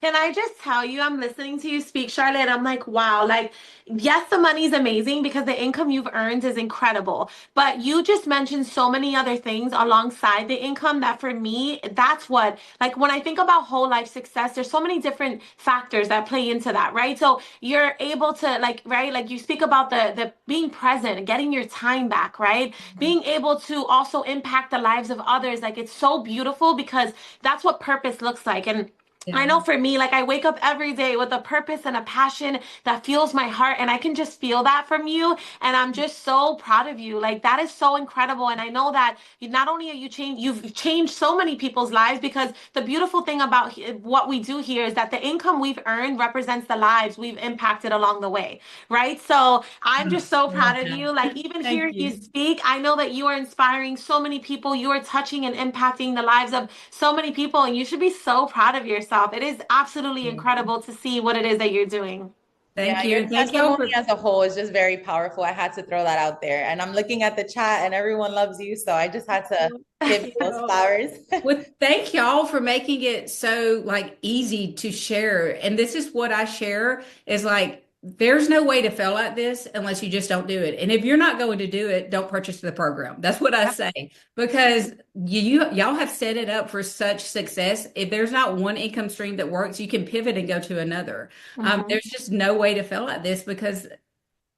S1: Can I just tell you, I'm listening to you speak, Charlotte. I'm like, wow, like, yes, the money's amazing because the income you've earned is incredible. But you just mentioned so many other things alongside the income that for me, that's what, like, when I think about whole life success, there's so many different factors that play into that, right? So you're able to, like, right, like you speak about the being present and getting your time back, right? Being able to also impact the lives of others. Like, it's so beautiful because that's what purpose looks like. And I
S5: Yeah.
S1: know for me, like I wake up every day with a purpose and a passion that fuels my heart, and I can just feel that from you. And I'm just so proud of you. Like that is so incredible. And I know that you, not only are you changed, you've changed so many people's lives because the beautiful thing about what we do here is that the income we've earned represents the lives we've impacted along the way, right? So I'm
S5: Oh,
S1: just so
S5: I love
S1: proud of
S5: that.
S1: you. Like even
S5: Thank
S1: hearing you
S5: you.
S1: speak, I know that you are inspiring so many people. You are touching and impacting the lives of so many people, and you should be so proud of yourself. It is absolutely incredible to see what it is that you're doing.
S2: Yeah,
S5: Thank you.
S2: your
S5: And thank y'all
S2: testimony
S5: for
S2: as a whole is just very powerful. I had to throw that out there. And I'm looking at the chat and everyone loves you. So I just had to give you those flowers.
S5: well, thank y'all for making it so like easy to share. And this is what I share is like there's no way to fail at this unless you just don't do it. And if you're not going to do it, don't purchase the program. That's what I say because y'all have set it up for such success. If there's not one income stream that works, you can pivot and go to another.
S1: Mhm.
S5: There's just no way to fail at this because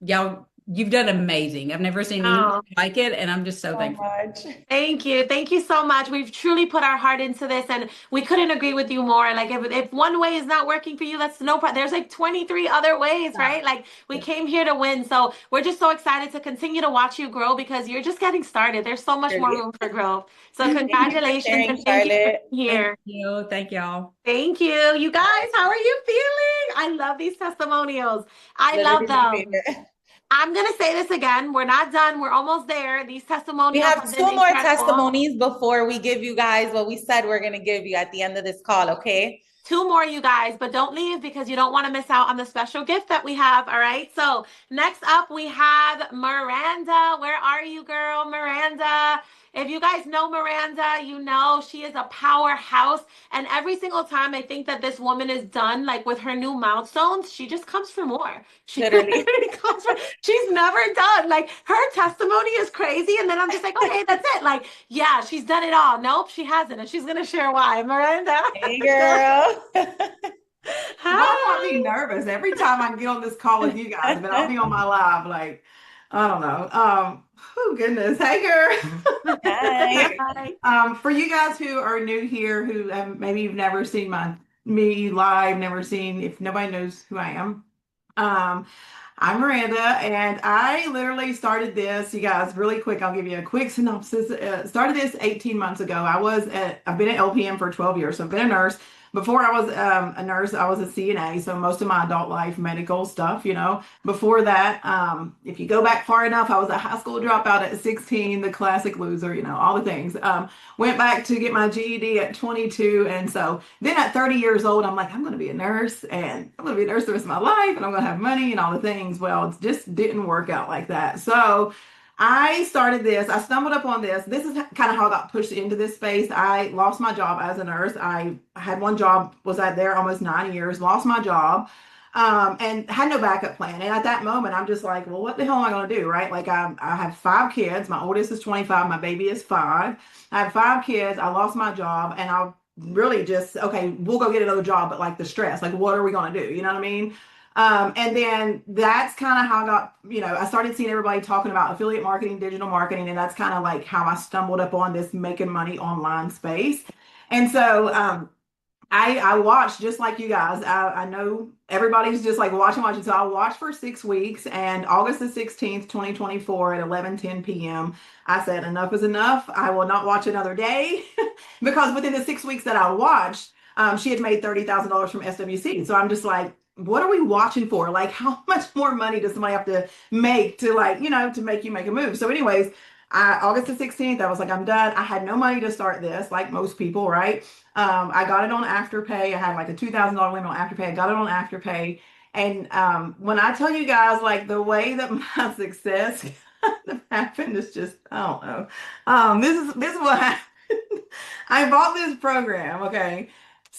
S5: y'all you've done amazing. I've never seen anything
S1: Oh,
S5: like it, and I'm just so
S2: So
S5: thankful.
S2: much.
S1: thank you. Thank you so much. We've truly put our heart into this and we couldn't agree with you more. Like if one way is not working for you, that's no problem. There's like 23 other ways, right? Like we came here to win. So we're just so excited to continue to watch you grow because you're just getting started. There's so much more
S2: Really.
S1: room for growth. So
S2: Thank you for
S1: congratulations
S2: sharing,
S1: and thank you for
S2: Charlotte.
S1: being
S5: Thank
S1: here.
S5: you. Thank y'all.
S1: Thank you. You guys, how are you feeling? I love these testimonials. I love
S2: Literally my
S1: them.
S2: favorite.
S1: I'm going to say this again. We're not done. We're almost there. These
S2: We
S1: testimonials
S2: have
S1: have been
S2: two more
S1: incredible.
S2: testimonies before we give you guys what we said we're going to give you at the end of this call, okay?
S1: Two more, you guys, but don't leave because you don't want to miss out on the special gift that we have. All right. So, next up, we have Miranda. Where are you, girl? Miranda. If you guys know Miranda, you know she is a powerhouse. And every single time I think that this woman is done, like with her new milestones, she just comes for more. She
S2: Literally.
S1: literally comes for, she's never done. Like her testimony is crazy. And then I'm just like, okay, that's it. Like, yeah, she's done it all. Nope, she hasn't. And she's going to share why. Miranda.
S2: Hey,
S1: Go
S2: girl.
S6: Y'all got me
S1: Hi.
S6: nervous every time I get on this call with you guys, but I'll be on my live like I don't know. Oh goodness. Hey girl.
S2: Hi.
S1: Hi.
S6: For you guys who are new here, who maybe you've never seen me live, never seen if nobody knows who I am. Um, I'm Miranda, and I literally started this. You guys, really quick, I'll give you a quick synopsis. Started this 18 months ago. I've been at LPM for 12 years, so I've been a nurse. Before I was a nurse, I was a CNA, so most of my adult life, medical stuff, you know. Before that, if you go back far enough, I was a high school dropout at 16, the classic loser, you know, all the things. Went back to get my GED at 22, and so then at 30 years old, I'm like, I'm going to be a nurse, and I'm going to be a nurse the rest of my life, and I'm going to have money and all the things. Well, it just didn't work out like that. So I started this. I stumbled upon this. This is kind of how I got pushed into this space. I lost my job as a nurse. I had one job, was out there almost 9 years, lost my job, and had no backup plan. And at that moment, I'm just like, well, what the hell am I going to do? Right? Like I have 5 kids. My oldest is 25. My baby is 5. I have 5 kids. I lost my job, and I really just, okay, we'll go get another job, but like the stress, like what are we going to do? You know what I mean? And then that's kind of how I got, I started seeing everybody talking about affiliate marketing, digital marketing, and that's kind of like how I stumbled upon this making money online space. And so I watched just like you guys. I know everybody's just like watching. So I watched for 6 weeks, and August the 16th, 2024 at 11:10 p.m. I said, enough is enough. I will not watch another day because within the 6 weeks that I watched, she had made $30,000 from SWC. So I'm just like, what are we watching for? Like, how much more money does somebody have to make to like, to make you make a move? So anyways, August the 16th, I was like, I'm done. I had no money to start this, like most people, right? I got it on Afterpay. I had like a $2,000 limit on Afterpay. I got it on Afterpay. And when I tell you guys, like the way that my success kind of happened is just, I don't know. This is what happened. I bought this program, okay?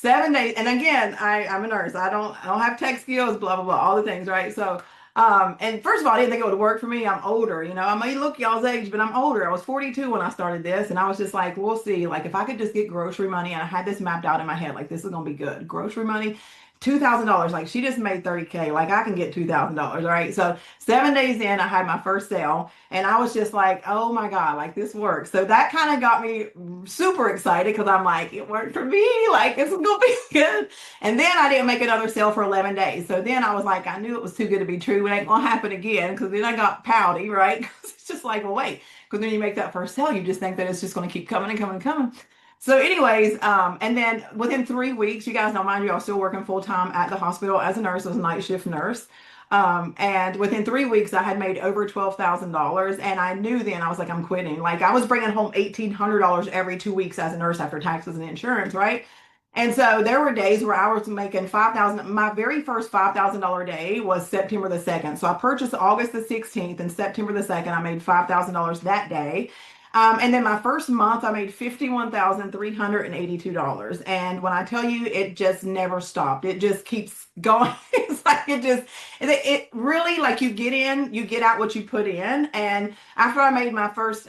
S6: 7 days. And again, I'm a nurse. I don't have tech skills, blah, blah, blah, all the things, right? So, and first of all, I didn't think it would work for me. I'm older, I may look y'all's age, but I'm older. I was 42 when I started this, and I was just like, we'll see. Like, if I could just get grocery money, and I had this mapped out in my head, like, this is gonna be good. Grocery money, $2,000. Like, she just made 30K. Like, I can get $2,000, right? So 7 days in, I had my first sale, and I was just like, oh my God, like this works. So that kind of got me super excited because I'm like, it worked for me. Like, this is gonna be good. And then I didn't make another sale for 11 days. So then I was like, I knew it was too good to be true. It ain't gonna happen again. Because then I got pouty, right? Because it's just like, well, wait. Because then you make that first sale, you just think that it's just gonna keep coming and coming and coming. So, anyways, and then within 3 weeks, you guys know, mind you, I was still working full time at the hospital as a nurse, as a night shift nurse. And within 3 weeks, I had made over $12,000, and I knew then I was like, I'm quitting. Like, I was bringing home $1,800 every 2 weeks as a nurse after taxes and insurance, right? And so there were days where I was making 5,000. My very first $5,000 day was September the 2nd. So I purchased August the 16th, and September the 2nd, I made $5,000 that day. And then my first month, I made $51,382. And when I tell you, it just never stopped. It just keeps going. It's like it really, like, you get in, you get out what you put in. And after I made my first,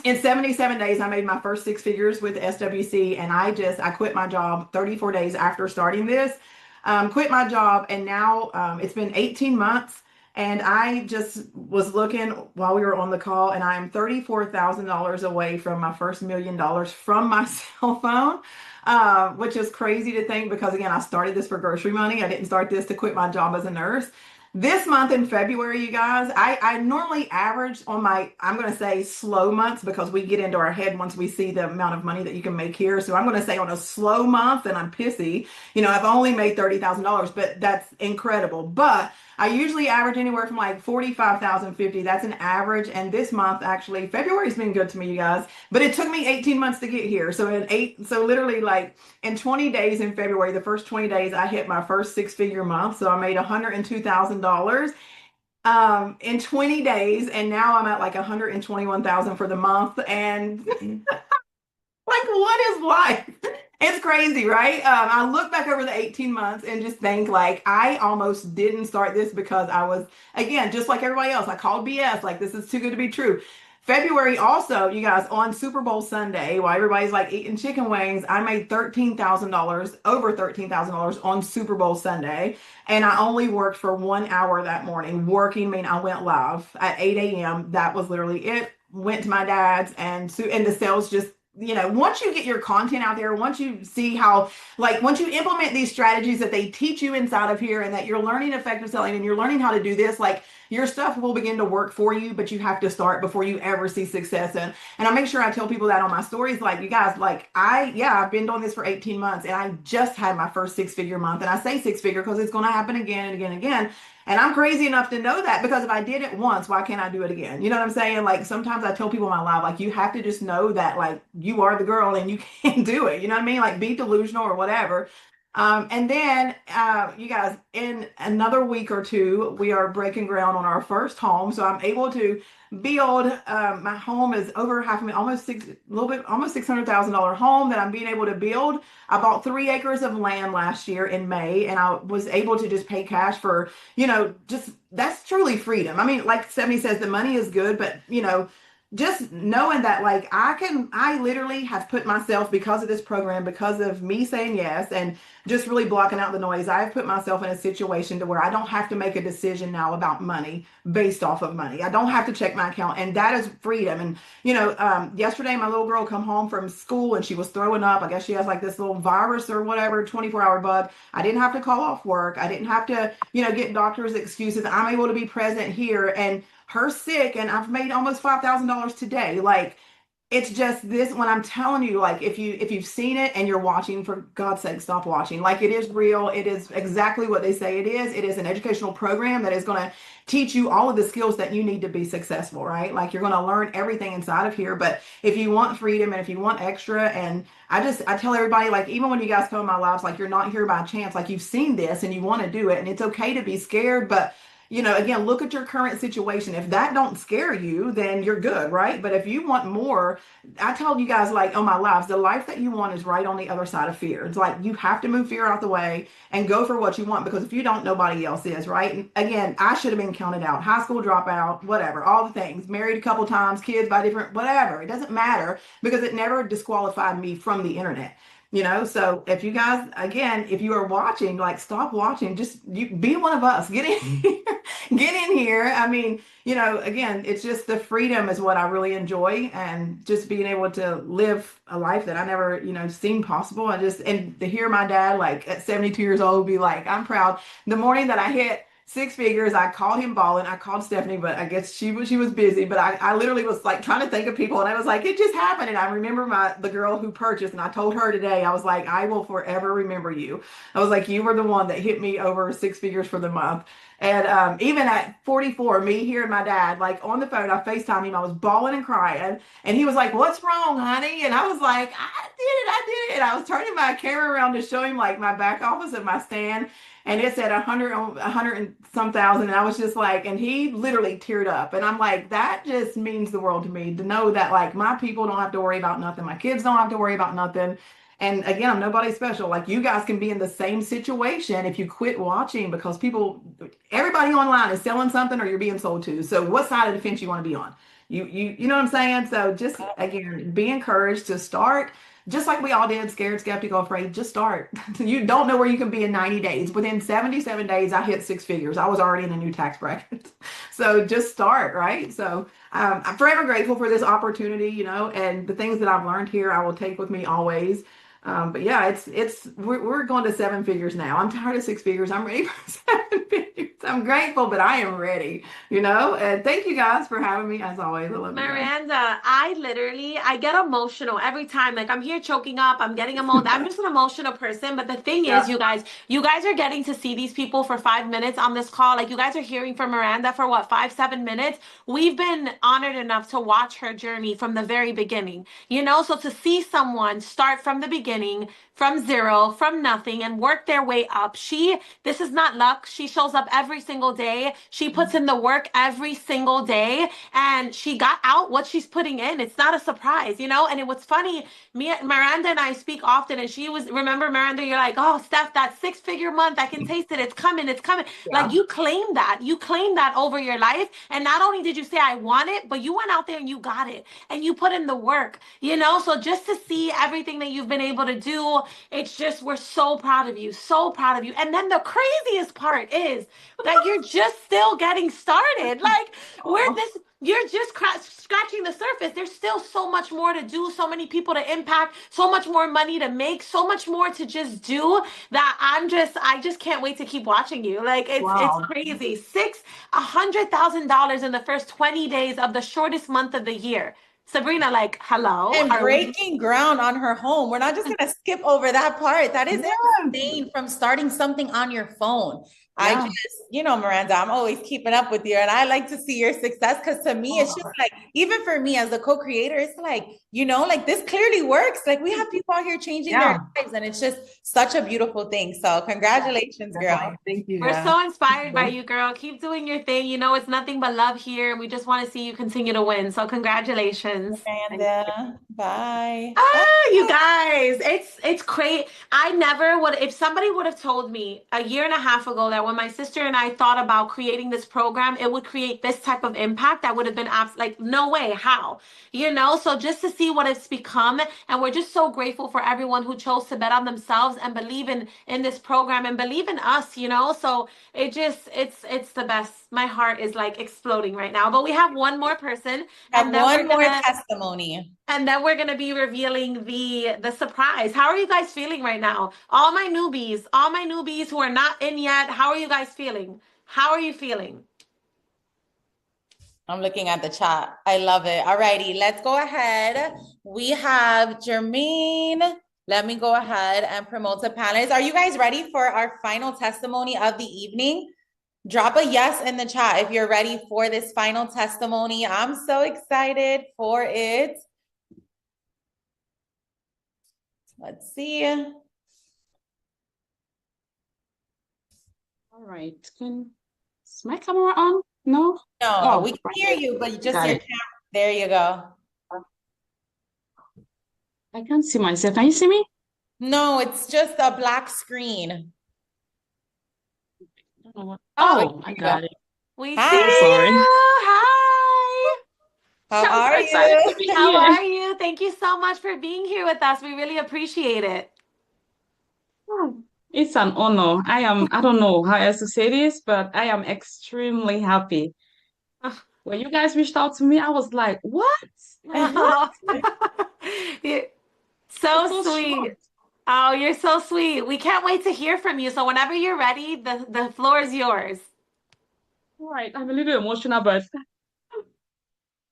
S6: in 77 days, I made my first six figures with SWC, and I quit my job 34 days after starting this. Quit my job, and now it's been 18 months. And I just was looking while we were on the call, and I am $34,000 away from my first $1 million from my cell phone, which is crazy to think because, again, I started this for grocery money. I didn't start this to quit my job as a nurse. This month in February, you guys, I normally average on my, I'm going to say slow months because we get into our head once we see the amount of money that you can make here. So I'm going to say on a slow month, and I'm pissy, I've only made $30,000, but that's incredible. But I usually average anywhere from like 45,000, 50. That's an average. And this month, actually, February's been good to me, you guys, but it took me 18 months to get here. So literally, like, in 20 days in February, the first 20 days, I hit my first six-figure month. So I made $102,000 in 20 days, and now I'm at like 121,000 for the month. And like, what is life? It's crazy, right? I look back over the 18 months and just think, like, I almost didn't start this because I was, again, just like everybody else, I called BS, like, this is too good to be true. February also, you guys, on Super Bowl Sunday, while everybody's like eating chicken wings, I made $13,000, over $13,000 on Super Bowl Sunday. And I only worked for 1 hour that morning. Working, mean I went live at 8 a.m. That was literally it. Went to my dad's, and the sales just, once you get your content out there, once you see how, like, once you implement these strategies that they teach you inside of here, and that you're learning effective selling and you're learning how to do this, like, your stuff will begin to work for you, but you have to start before you ever see success. And I make sure I tell people that on my stories, like, you guys, like, I've been doing this for 18 months, and I just had my first six-figure month. And I say six-figure because it's going to happen again and again and again. And I'm crazy enough to know that, because if I did it once, why can't I do it again? You know what I'm saying? Like, sometimes I tell people in my life, like, you have to just know that, like, you are the girl and you can do it. You know what I mean? Like, be delusional or whatever. And then, you guys, in another week or two, we are breaking ground on our first home. So I'm able to build, my home is over half a million, almost $600,000 home that I'm being able to build. I bought 3 acres of land last year in May, and I was able to just pay cash for, just, that's truly freedom. I mean, like Stephanie says, the money is good, but, just knowing that, like, I literally have put myself, because of this program, because of me saying yes and just really blocking out the noise, I've put myself in a situation to where I don't have to make a decision now about money based off of money. I don't have to check my account, and that is freedom. And, yesterday my little girl come home from school and she was throwing up. I guess she has like this little virus or whatever, 24-hour bug. I didn't have to call off work. I didn't have to, get doctor's excuses. I'm able to be present here, and her sick, and I've made almost $5,000 today. Like, it's just this, when I'm telling you, like, if you've seen it and you're watching, for God's sake, stop watching. Like, it is real. It is exactly what they say it is. It is an educational program that is going to teach you all of the skills that you need to be successful, right? Like, you're going to learn everything inside of here. But if you want freedom and if you want extra, and I tell everybody, like, even when you guys come in my lives, like, you're not here by chance. Like, you've seen this and you want to do it, and it's okay to be scared, but again, look at your current situation. If that don't scare you, then you're good, right? But if you want more, I told you guys like on my lives, the life that you want is right on the other side of fear. It's like you have to move fear out the way and go for what you want, because if you don't, nobody else is, right? And again, I should have been counted out, high school dropout, whatever, all the things, married a couple times, kids by different, whatever. It doesn't matter because it never disqualified me from the internet. So if you guys, again, if you are watching, like stop watching, just be one of us. Get in here, get in here. I mean, again, it's just the freedom is what I really enjoy, and just being able to live a life that I never, seen possible. And to hear my dad like at 72 years old be like, I'm proud. The morning that I hit six figures, I called him balling. I called Stephanie, but I guess she was busy. But I literally was like trying to think of people, and I was like, it just happened. And I remember the girl who purchased, and I told her today, I was like, I will forever remember you. I was like, you were the one that hit me over six figures for the month. And even at 44, me hearing my dad like on the phone, I FaceTimed him. I was bawling and crying, and he was like, "What's wrong, honey?" And I was like, I did it." And I was turning my camera around to show him like my back office of my stand, and it said 100 and some thousand. And I was just like, and he literally teared up. And I'm like, that just means the world to me to know that like my people don't have to worry about nothing. My kids don't have to worry about nothing. And again, I'm nobody special. Like you guys can be in the same situation if you quit watching, because everybody online is selling something or you're being sold to. So what side of the fence you want to be on? You know what I'm saying? So just again, be encouraged to start just like we all did, scared, skeptical, afraid. Just start. You don't know where you can be in 90 days. Within 77 days, I hit six figures. I was already in a new tax bracket. So just start, right? So I'm forever grateful for this opportunity, and the things that I've learned here, I will take with me always. But yeah, we're going to seven figures now. I'm tired of six figures. I'm ready for seven figures. I'm grateful, but I am ready, and thank you guys for having me as always. I love you guys.
S1: Miranda, I get emotional every time. Like I'm here choking up, I'm getting emotional. I'm just an emotional person. But the thing is,
S6: Yeah.
S1: you guys are getting to see these people for 5 minutes on this call. Like you guys are hearing from Miranda for what, 5, 7 minutes? We've been honored enough to watch her journey from the very beginning, So to see someone start from the beginning, from zero, from nothing, and work their way up. This is not luck. She shows up every single day. She puts in the work every single day, and she got out what she's putting in. It's not a surprise. And it was funny. Miranda and I speak often, and remember, Miranda, you're like, oh, Steph, that six-figure month, I can taste it. It's coming. It's coming. Like
S6: Yeah.
S1: you claim that. You claim that over your life. And not only did you say, I want it, but you went out there and you got it. And you put in the work. So just to see everything that you've been able to do, it's just, we're so proud of you. So proud of you. And then the craziest part is that you're just still getting started. Like, you're just scratching the surface. There's still so much more to do, so many people to impact, so much more money to make, so much more to just do, that I just can't wait to keep watching you. Like it's
S6: Wow.
S1: crazy. $100,000 in the first 20 days of the shortest month of the year. Sabrina, like, hello,
S2: And breaking ground on her home. We're not just going to skip over that part. That is insane, from starting something on your phone. I
S6: Yeah.
S2: just, Miranda, I'm always keeping up with you, and I like to see your success, because to me, it's just like, even for me as a co-creator, it's like, like this clearly works. Like we have people out here changing their lives, and it's just such a beautiful thing. So congratulations, girl.
S6: Thank you.
S1: We're so inspired by you, girl. Keep doing your thing. It's nothing but love here. And we just want to see you continue to win. So congratulations.
S2: Miranda, bye.
S1: You guys, it's crazy. I never would, if somebody would have told me a year and a half ago that when my sister and I thought about creating this program, it would create this type of impact, I would have been like, no way, how? So just to see what it's become, and we're just so grateful for everyone who chose to bet on themselves and believe in this program and believe in us. So it's the best. My heart is like exploding right now. But we have one more person,
S2: Have
S1: and then
S2: one more testimony.
S1: and then we're gonna be revealing the surprise. How are you guys feeling right now? All my newbies who are not in yet, how are you guys feeling? How are you feeling?
S2: I'm looking at the chat. I love it. All righty, let's go ahead. We have Jermaine. Let me go ahead and promote the panelists. Are you guys ready for our final testimony of the evening? Drop a yes in the chat if you're ready for this final testimony. I'm so excited for it. Let's see.
S7: All right. Is my camera on? No?
S2: No,
S7: Oh,
S2: we can
S7: right.
S2: hear you, but just
S7: Got
S2: your
S7: it.
S2: camera. There you go.
S7: I can't see myself. Can you see me?
S2: No, it's just a black screen.
S7: I don't know what.
S2: Oh,
S7: Oh, I
S2: there you go.
S7: got it.
S1: We see
S2: Hi,
S7: So
S1: you.
S7: sorry.
S1: Hi.
S2: how
S7: I'm
S2: are
S7: so excited
S2: you?
S7: to be
S1: How
S7: here.
S1: are you? Thank you so much for being here with us. We really appreciate it.
S7: Oh, it's an honor. I don't know how else to say this, but I am extremely happy. When you guys reached out to me, I was like, what? Like, what?
S1: You're
S7: I was
S1: so
S7: so
S1: sweet.
S7: shocked.
S1: Oh, you're so sweet. We can't wait to hear from you. So whenever you're ready, the floor is yours.
S7: All right, I'm a little emotional, but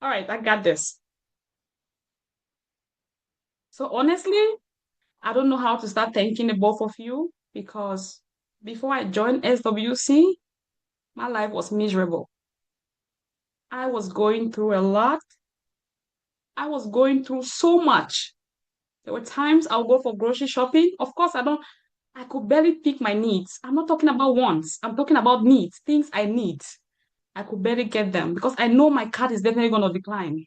S7: all right, I got this. So honestly, I don't know how to start thanking the both of you because before I joined SWC, my life was miserable. I was going through a lot. I was going through so much. There were times I'll go for grocery shopping. Of course, I could barely pick my needs. I'm not talking about wants. I'm talking about needs, things I need. I could barely get them because I know my card is definitely going to decline.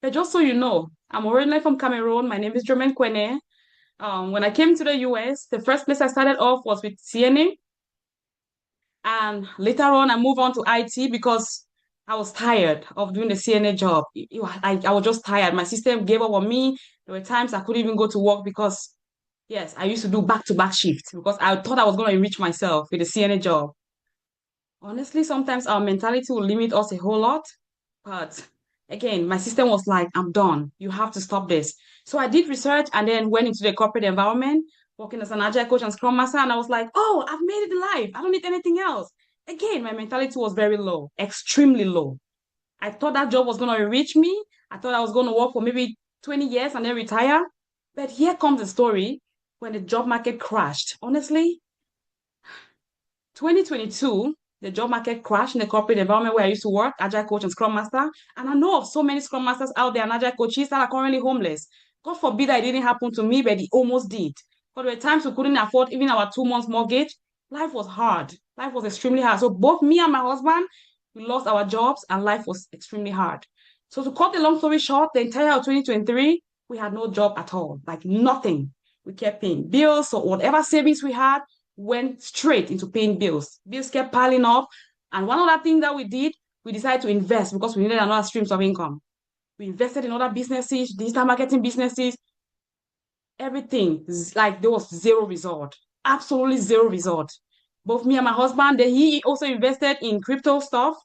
S7: But just so you know, I'm originally from Cameroon. My name is Jermaine Kwene. When I came to the US, the first place I started off was with CNA. And later on, I moved on to IT because I was tired of doing the CNA job. I was just tired. My system gave up on me. There were times I couldn't even go to work because, yes, I used to do back-to-back shifts because I thought I was going to enrich myself with the CNA job. Honestly, sometimes our mentality will limit us a whole lot. But again, my system was like, I'm done. You have to stop this. So I did research and then went into the corporate environment, working as an agile coach and scrum master. And I was like, oh, I've made it in life. I don't need anything else. Again, my mentality was very low, extremely low. I thought that job was going to reach me. I thought I was going to work for maybe 20 years and then retire. But here comes the story when the job market crashed. Honestly, 2022, the job market crashed in the corporate environment where I used to work, agile coach and scrum master. And I know of so many scrum masters out there and agile coaches that are currently homeless. God forbid that it didn't happen to me, but it almost did. But there were times we couldn't afford even our 2 months mortgage. Life was hard. Life was extremely hard. So both me and my husband, we lost our jobs and life was extremely hard. So to cut the long story short, the entire of 2023, we had no job at all, like nothing. We kept paying bills, so whatever savings we had, went straight into paying bills. Bills kept piling up. And one other thing that we did, we decided to invest because we needed another streams of income. We invested in other businesses, digital marketing businesses, everything. Like there was zero result, absolutely zero result. Both me and my husband, then he also invested in crypto stuff.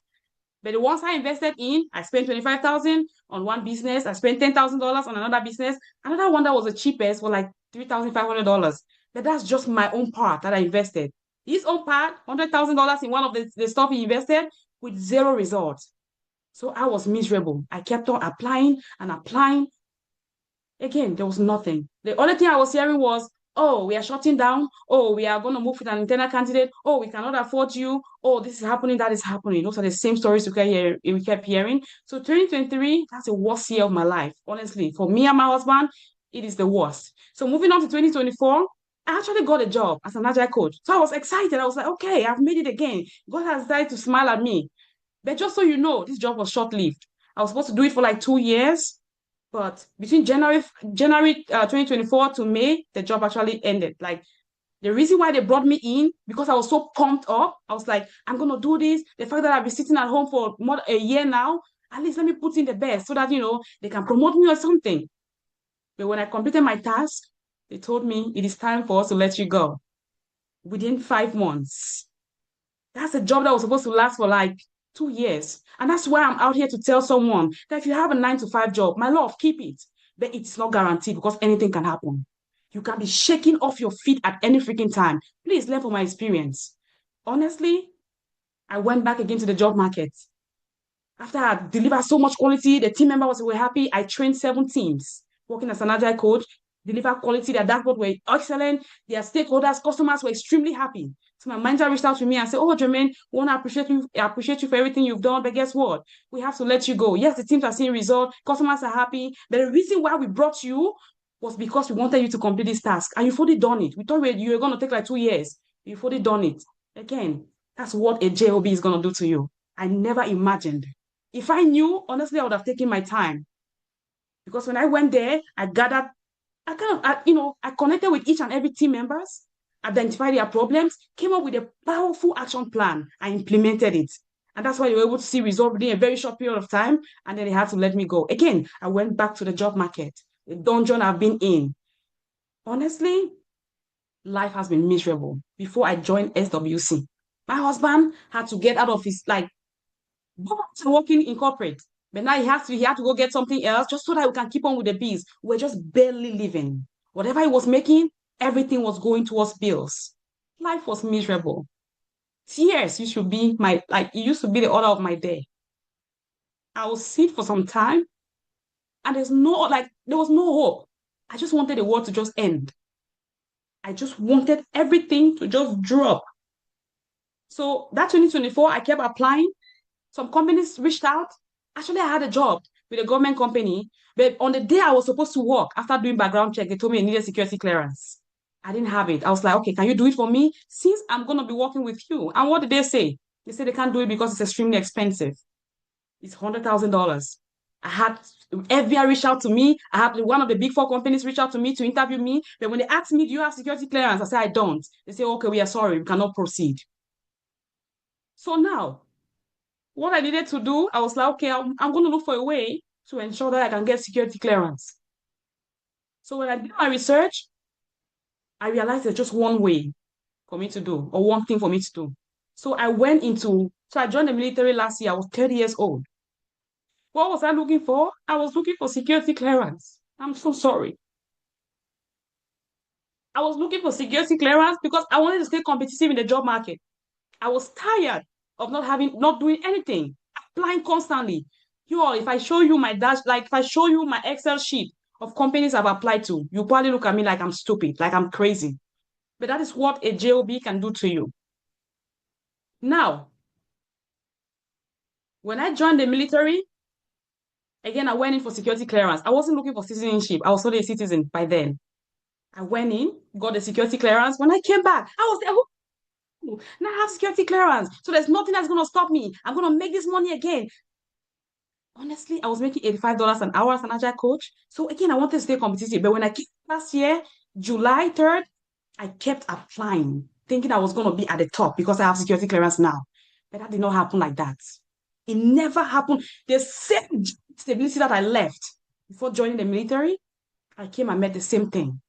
S7: But the ones I invested in, I spent 25,000 on one business. I spent $10,000 on another business. Another one that was the cheapest was like $3,500. But that's just my own part that I invested. His own part, $100,000 in one of the stuff he invested with zero results. So I was miserable. I kept on applying and applying. Again, there was nothing. The only thing I was hearing was, oh, we are shutting down. Oh, we are going to move with an internal candidate. Oh, we cannot afford you. Oh, this is happening. That is happening. Those are the same stories we kept hearing. So 2023, that's the worst year of my life. Honestly, for me and my husband, it is the worst. So moving on to 2024, I actually got a job as an agile coach. So I was excited. I was like, okay, I've made it again. God has decided to smile at me. But just so you know, this job was short-lived. I was supposed to do it for like 2 years. But between January 2024 to May, the job actually ended. Like the reason why they brought me in, because I was so pumped up. I was like, I'm gonna do this. The fact that I've been sitting at home for more than a year now, at least let me put in the best so that they can promote me or something. But when I completed my task, they told me it is time for us to let you go within 5 months. That's a job that was supposed to last for like 2 years. And that's why I'm out here to tell someone that if you have a 9 to 5 job, my love, keep it. But it's not guaranteed because anything can happen. You can be shaking off your feet at any freaking time. Please learn from my experience. Honestly, I went back again to the job market. After I delivered so much quality, the team members were happy. I trained 7 teams working as an agile coach, deliver quality. Their dashboard were excellent. Their stakeholders, customers were extremely happy. So my manager reached out to me and said, "Oh, Jermaine, we want to appreciate you for everything you've done. But guess what? We have to let you go. Yes, the teams are seeing results, customers are happy. But the reason why we brought you was because we wanted you to complete this task. And you've already done it. We thought you were going to take like 2 years. You've already done it. Again, That's what a JOB is going to do to you. I never imagined. If I knew, honestly, I would have taken my time. Because when I went there, I gathered, I connected with each and every team members, identified their problems, came up with a powerful action plan, and implemented it. And that's why they were able to see results within a very short period of time. And then they had to let me go. Again, I went back to the job market, the dungeon I've been in. Honestly, life has been miserable before I joined SWC. My husband had to get out of his working in corporate. But now he had to go get something else just so that we can keep on with the bills. We're just barely living. Whatever he was making, everything was going towards bills. Life was miserable. Tears used to be it used to be the order of my day. I would sit for some time and there was no hope. I just wanted the world to just end. I just wanted everything to just drop. So that 2024, I kept applying. Some companies reached out. Actually, I had a job with a government company, but on the day I was supposed to work, after doing background check, they told me I needed security clearance. I didn't have it. I was like, okay, can you do it for me? Since I'm going to be working with you. And what did they say? They said they can't do it because it's extremely expensive. It's $100,000. I had FBI reach out to me. I had one of the big four companies reach out to me to interview me. But when they asked me, do you have security clearance? I said, I don't. They say, okay, we are sorry. We cannot proceed. So now, what I needed to do, I was like, okay, I'm going to look for a way to ensure that I can get security clearance. So when I did my research, I realized there's just one way for me to do, or one thing for me to do. So I joined the military last year. I was 30 years old. What was I looking for? I was looking for security clearance. I'm so sorry. I was looking for security clearance because I wanted to stay competitive in the job market. I was tired of not doing anything, applying constantly. If I show you if I show you my Excel sheet of companies I've applied to, you probably look at me like I'm stupid, like I'm crazy. But that is what a JOB can do to you. Now, when I joined the military, again, I went in for security clearance. I wasn't looking for citizenship. I was already a citizen by then. I went in, got the security clearance. When I came back, I was there. Now I have security clearance. So there's nothing that's going to stop me. I'm going to make this money again. Honestly, I was making $85 an hour as an agile coach. So again, I wanted to stay competitive. But when I came last year, July 3rd, I kept applying, thinking I was going to be at the top because I have security clearance now. But that did not happen like that. It never happened. The same stability that I left before joining the military, I came and met the same thing.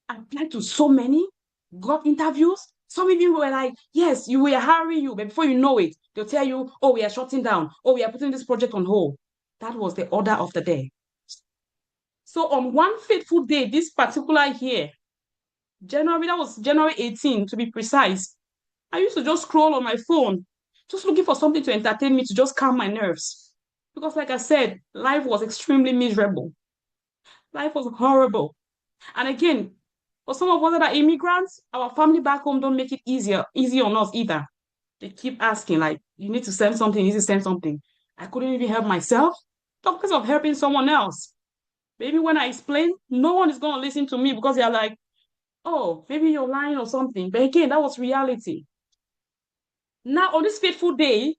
S7: I applied to so many, got interviews. Some of you were like, yes, we are hiring you, but before you know it, they'll tell you, oh, we are shutting down. Oh, we are putting this project on hold. That was the order of the day. So on one fateful day, this particular year, that was January 18, to be precise, I used to just scroll on my phone, just looking for something to entertain me, to just calm my nerves. Because like I said, life was extremely miserable. Life was horrible. And again, for some of us that are immigrants, our family back home don't make it easy on us either. They keep asking, like, you need to send something, you need to send something. I couldn't even help myself. Talk because of helping someone else. Maybe when I explain, no one is going to listen to me because they're like, oh, maybe you're lying or something. But again, that was reality. Now, on this fateful day,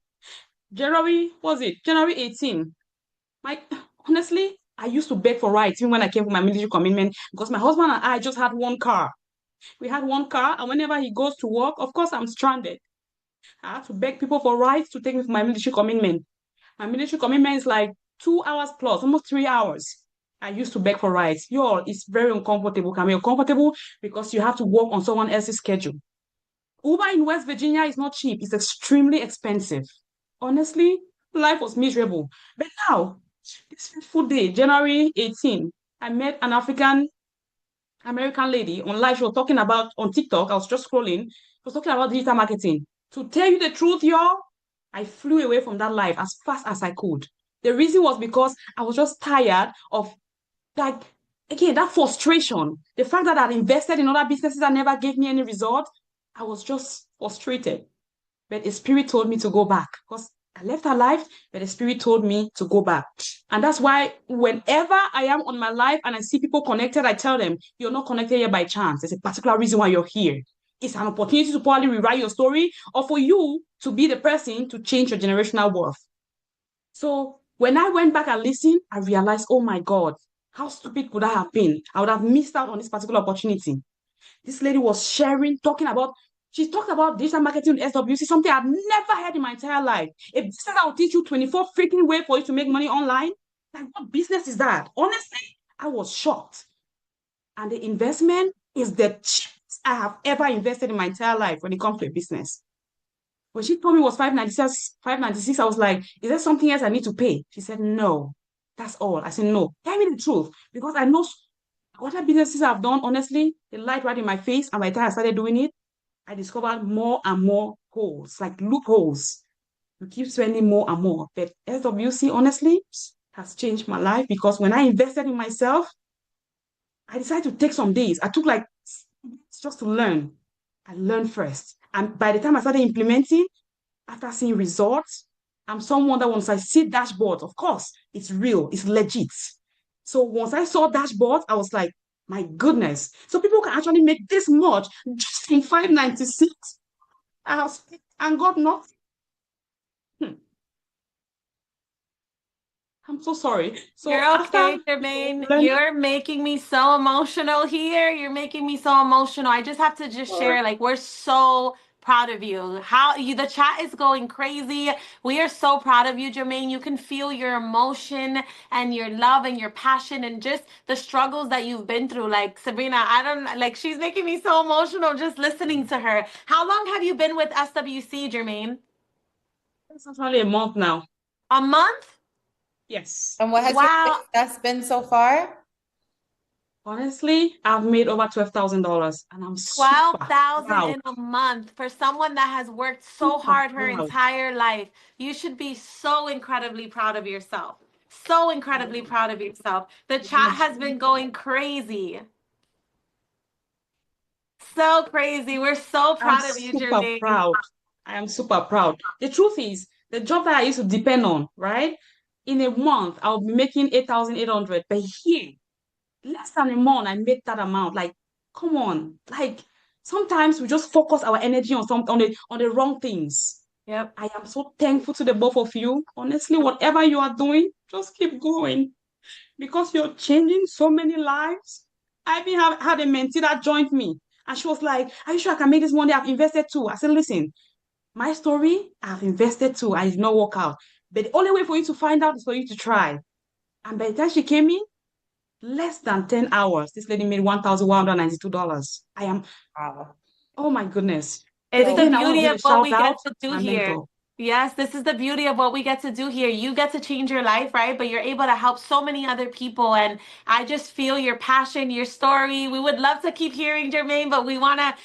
S7: January 18, honestly, I used to beg for rides even when I came for my military commitment because my husband and I just had one car. We had one car, and whenever he goes to work, of course, I'm stranded. I have to beg people for rides to take me for my military commitment. My military commitment is like 2 hours plus, almost 3 hours. I used to beg for rides. It's very uncomfortable. Can be uncomfortable because you have to work on someone else's schedule. Uber in West Virginia is not cheap. It's extremely expensive. Honestly, life was miserable. But now, this fateful day, January 18, I met an American lady on live. She was talking about on TikTok. I was just scrolling. She was talking about digital marketing. To tell you the truth, I flew away from that life as fast as I could. The reason was because I was just tired of, like, again, that frustration. The fact that I'd invested in other businesses that never gave me any result. I was just frustrated. But the spirit told me to go back because I left her life, but the spirit told me to go back. And that's why whenever I am on my life and I see people connected, I tell them, you're not connected here by chance. There's a particular reason why you're here. It's an opportunity to probably rewrite your story or for you to be the person to change your generational worth. So when I went back and listened, I realized, oh my God, how stupid could I have been? I would have missed out on this particular opportunity. This lady was sharing, she talked about digital marketing with SWC, something I've never heard in my entire life. A business that will teach you 24 freaking ways for you to make money online. Like, what business is that? Honestly, I was shocked. And the investment is the cheapest I have ever invested in my entire life when it comes to a business. When she told me it was 596, I was like, is there something else I need to pay? She said, no, that's all. I said, no, tell me the truth. Because I know other businesses I've done, honestly, they light right in my face. And by the time I started doing it, I discovered more and more holes, like loopholes. You keep spending more and more. But SWC, honestly, has changed my life because when I invested in myself, I decided to take some days. I took like just to learn. I learned first. And by the time I started implementing, after seeing results, I'm someone that once I see dashboards, of course, it's real, it's legit. So once I saw dashboards, I was like, my goodness. So people can actually make this much just in 596. And got nothing. I'm so sorry. So
S1: You're
S7: after
S1: okay, Jermaine.
S7: learning,
S1: You're making me so emotional here. You're making me so emotional. I just have to just share, like, we're so proud of you. The chat is going crazy. We are so proud of you, Jermaine. You can feel your emotion and your love and your passion and just the struggles that you've been through. Like, Sabrina, I don't like, she's making me so emotional just listening to her. How long have you been with SWC, Jermaine?
S7: it's only a month now.
S1: A month?
S7: Yes.
S2: And what has your
S1: Wow.
S2: success been so far?
S7: Honestly, I've made over $12,000 and I'm super
S1: 12,000
S7: proud,
S1: in a month for someone that has worked so
S7: super
S1: hard her
S7: proud.
S1: entire life. You should be so incredibly proud of yourself. So incredibly proud of yourself. The chat has been going crazy. So crazy. We're so
S7: I'm
S1: proud of you,
S7: super
S1: Jermaine.
S7: proud. I am super proud. The truth is, the job that I used to depend on, right? In a month, I'll be making 8,800. But here, less than a month, I made that amount. Like, come on. Like, sometimes we just focus our energy on the wrong things.
S1: Yep.
S7: I am so thankful to the both of you. Honestly, whatever you are doing, just keep going because you're changing so many lives. I even had a mentee that joined me, and she was like, "Are you sure I can make this money? I've invested too." I said, "Listen, my story, I've invested too. I did not work out. But the only way for you to find out is for you to try." And by the time she came in, less than 10 hours, this lady made $1,192. I am,
S2: Wow.
S7: oh my goodness.
S1: It's
S7: But
S1: the
S7: again, I want to
S1: beauty
S7: give
S1: of
S7: a
S1: what
S7: shout
S1: we get
S7: out
S1: to
S7: to
S1: do
S7: my
S1: here.
S7: mentor.
S1: Yes, this is the beauty of what we get to do here. You get to change your life, right? But you're able to help so many other people. And I just feel your passion, your story. We would love to keep hearing Jermaine, but we wanna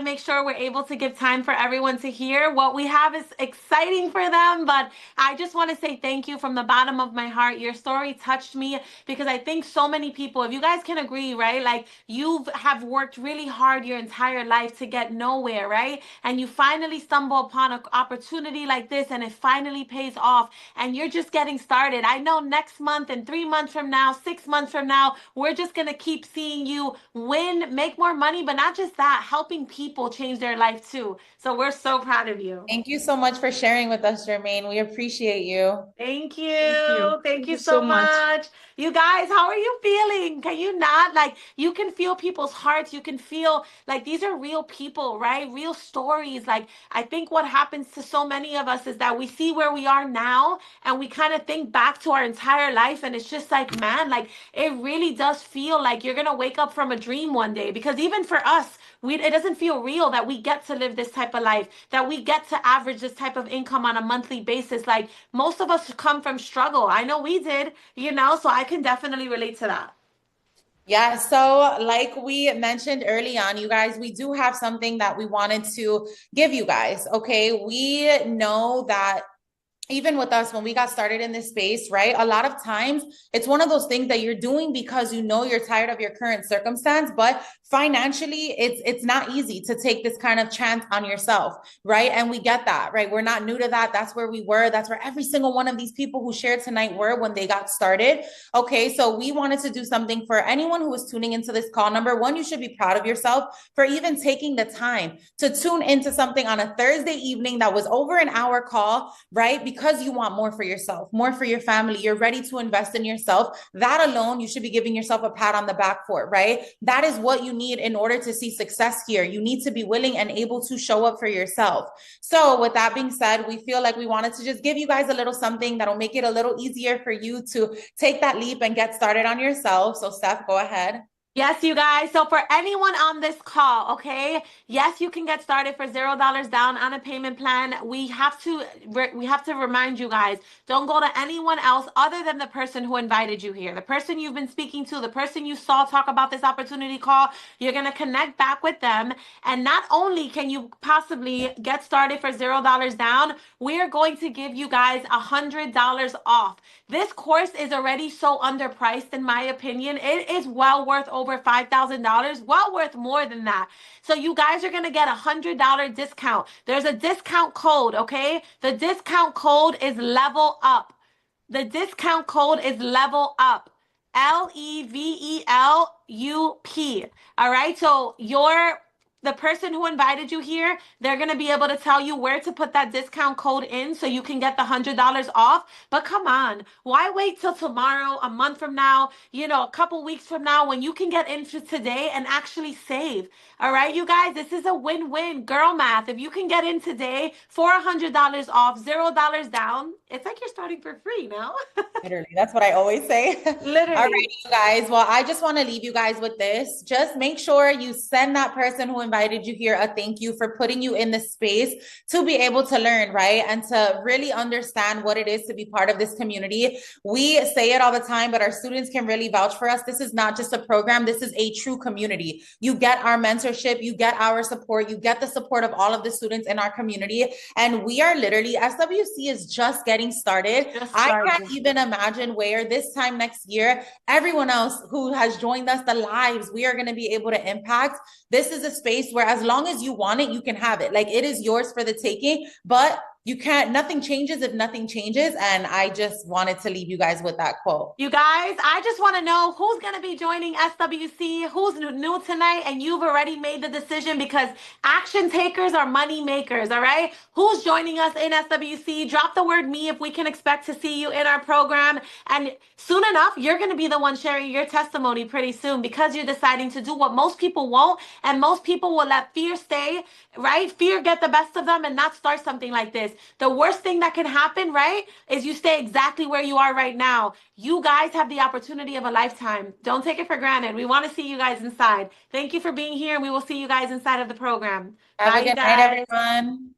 S1: make sure we're able to give time for everyone to hear. What we have is exciting for them. But I just want to say thank you from the bottom of my heart. Your story touched me because I think so many people, if you guys can agree, right? Like you have worked really hard your entire life to get nowhere, right? And you finally stumble upon an opportunity like this and it finally pays off and you're just getting started. I know next month and 3 months from now, 6 months from now, we're just going to keep seeing you win, make more money, but not just that, helping people change their life too. So we're so proud of you.
S2: Thank you so much for sharing with us, Jermaine. We appreciate you.
S1: Thank
S7: Thank you.
S1: you. Thank
S7: Thank
S1: you
S7: you so
S1: so
S7: much.
S1: much. You guys, how are you feeling? Can you not? Like, you can feel people's hearts. You can feel like these are real people, right? Real stories. Like, I think what happens to so many of us is that we see where we are now and we kind of think back to our entire life. And it's just like, man, like, it really does feel like you're going to wake up from a dream one day. Because even for us, it doesn't feel real that we get to live this type of life, that we get to average this type of income on a monthly basis. Like, most of us come from struggle. I know we did, so I can definitely relate to that.
S2: Yeah, so like we mentioned early on, you guys, we do have something that we wanted to give you guys. Okay, we know that even with us when we got started in this space, right? A lot of times it's one of those things that you're doing because you know you're tired of your current circumstance, but financially it's not easy to take this kind of chance on yourself, right? And we get that, right? We're not new to that. That's where we were. That's where every single one of these people who shared tonight were when they got started. Okay, so we wanted to do something for anyone who is tuning into this call. Number one, you should be proud of yourself for even taking the time to tune into something on a Thursday evening that was over an hour call, right? Because you want more for yourself, more for your family. You're ready to invest in yourself. That alone, you should be giving yourself a pat on the back for, right? That is what you need in order to see success here. You need to be willing and able to show up for yourself. So with that being said, we feel like we wanted to just give you guys a little something that'll make it a little easier for you to take that leap and get started on yourself. So Steph, go ahead.
S1: Yes, you guys. So for anyone on this call, okay, yes, you can get started for $0 down on a payment plan. We have to remind you guys, don't go to anyone else other than the person who invited you here. The person you've been speaking to, the person you saw talk about this opportunity call, you're going to connect back with them. And not only can you possibly get started for $0 down, we are going to give you guys $100 off. This course is already so underpriced, in my opinion. It is well worth over $5,000, well worth more than that. So you guys are going to get $100 discount. There's a discount code, okay? The discount code is level up. The discount code is level up. LEVELUP. All right. So the person who invited you here, they're going to be able to tell you where to put that discount code in so you can get the $100 off. But come on, why wait till tomorrow, a month from now, a couple weeks from now when you can get into today and actually save? All right, you guys, this is a win-win. Girl math. If you can get in today for $100 off, $0 down, it's like you're starting for free now.
S2: Literally, that's what I always say.
S1: Literally.
S2: All right, you guys. Well, I just want to leave you guys with this. Just make sure you send that person who invited you here a thank you for putting you in the space to be able to learn, right? And to really understand what it is to be part of this community. We say it all the time, but our students can really vouch for us. This is not just a program. This is a true community. You get our mentorship, you get our support, you get the support of all of the students in our community. And we are literally, SWC is just getting started. I can't even imagine where this time next year, everyone else who has joined us, the lives we are going to be able to impact. This is a space where as long as you want it, you can have it. Like, it is yours for the taking, but you can't, nothing changes if nothing changes. And I just wanted to leave you guys with that quote.
S1: You guys, I just want to know who's going to be joining SWC, who's new tonight, and you've already made the decision, because action takers are money makers, all right? Who's joining us in SWC? Drop the word me if we can expect to see you in our program. And soon enough, you're going to be the one sharing your testimony pretty soon, because you're deciding to do what most people won't, and most people will let fear stay, right? Fear get the best of them and not start something like this. The worst thing that can happen, right, is you stay exactly where you are right now. You guys have the opportunity of a lifetime. Don't take it for granted. We want to see you guys inside. Thank you for being here, and we will see you guys inside of the program.
S2: Have
S1: Bye,
S2: a good
S1: guys.
S2: night, everyone.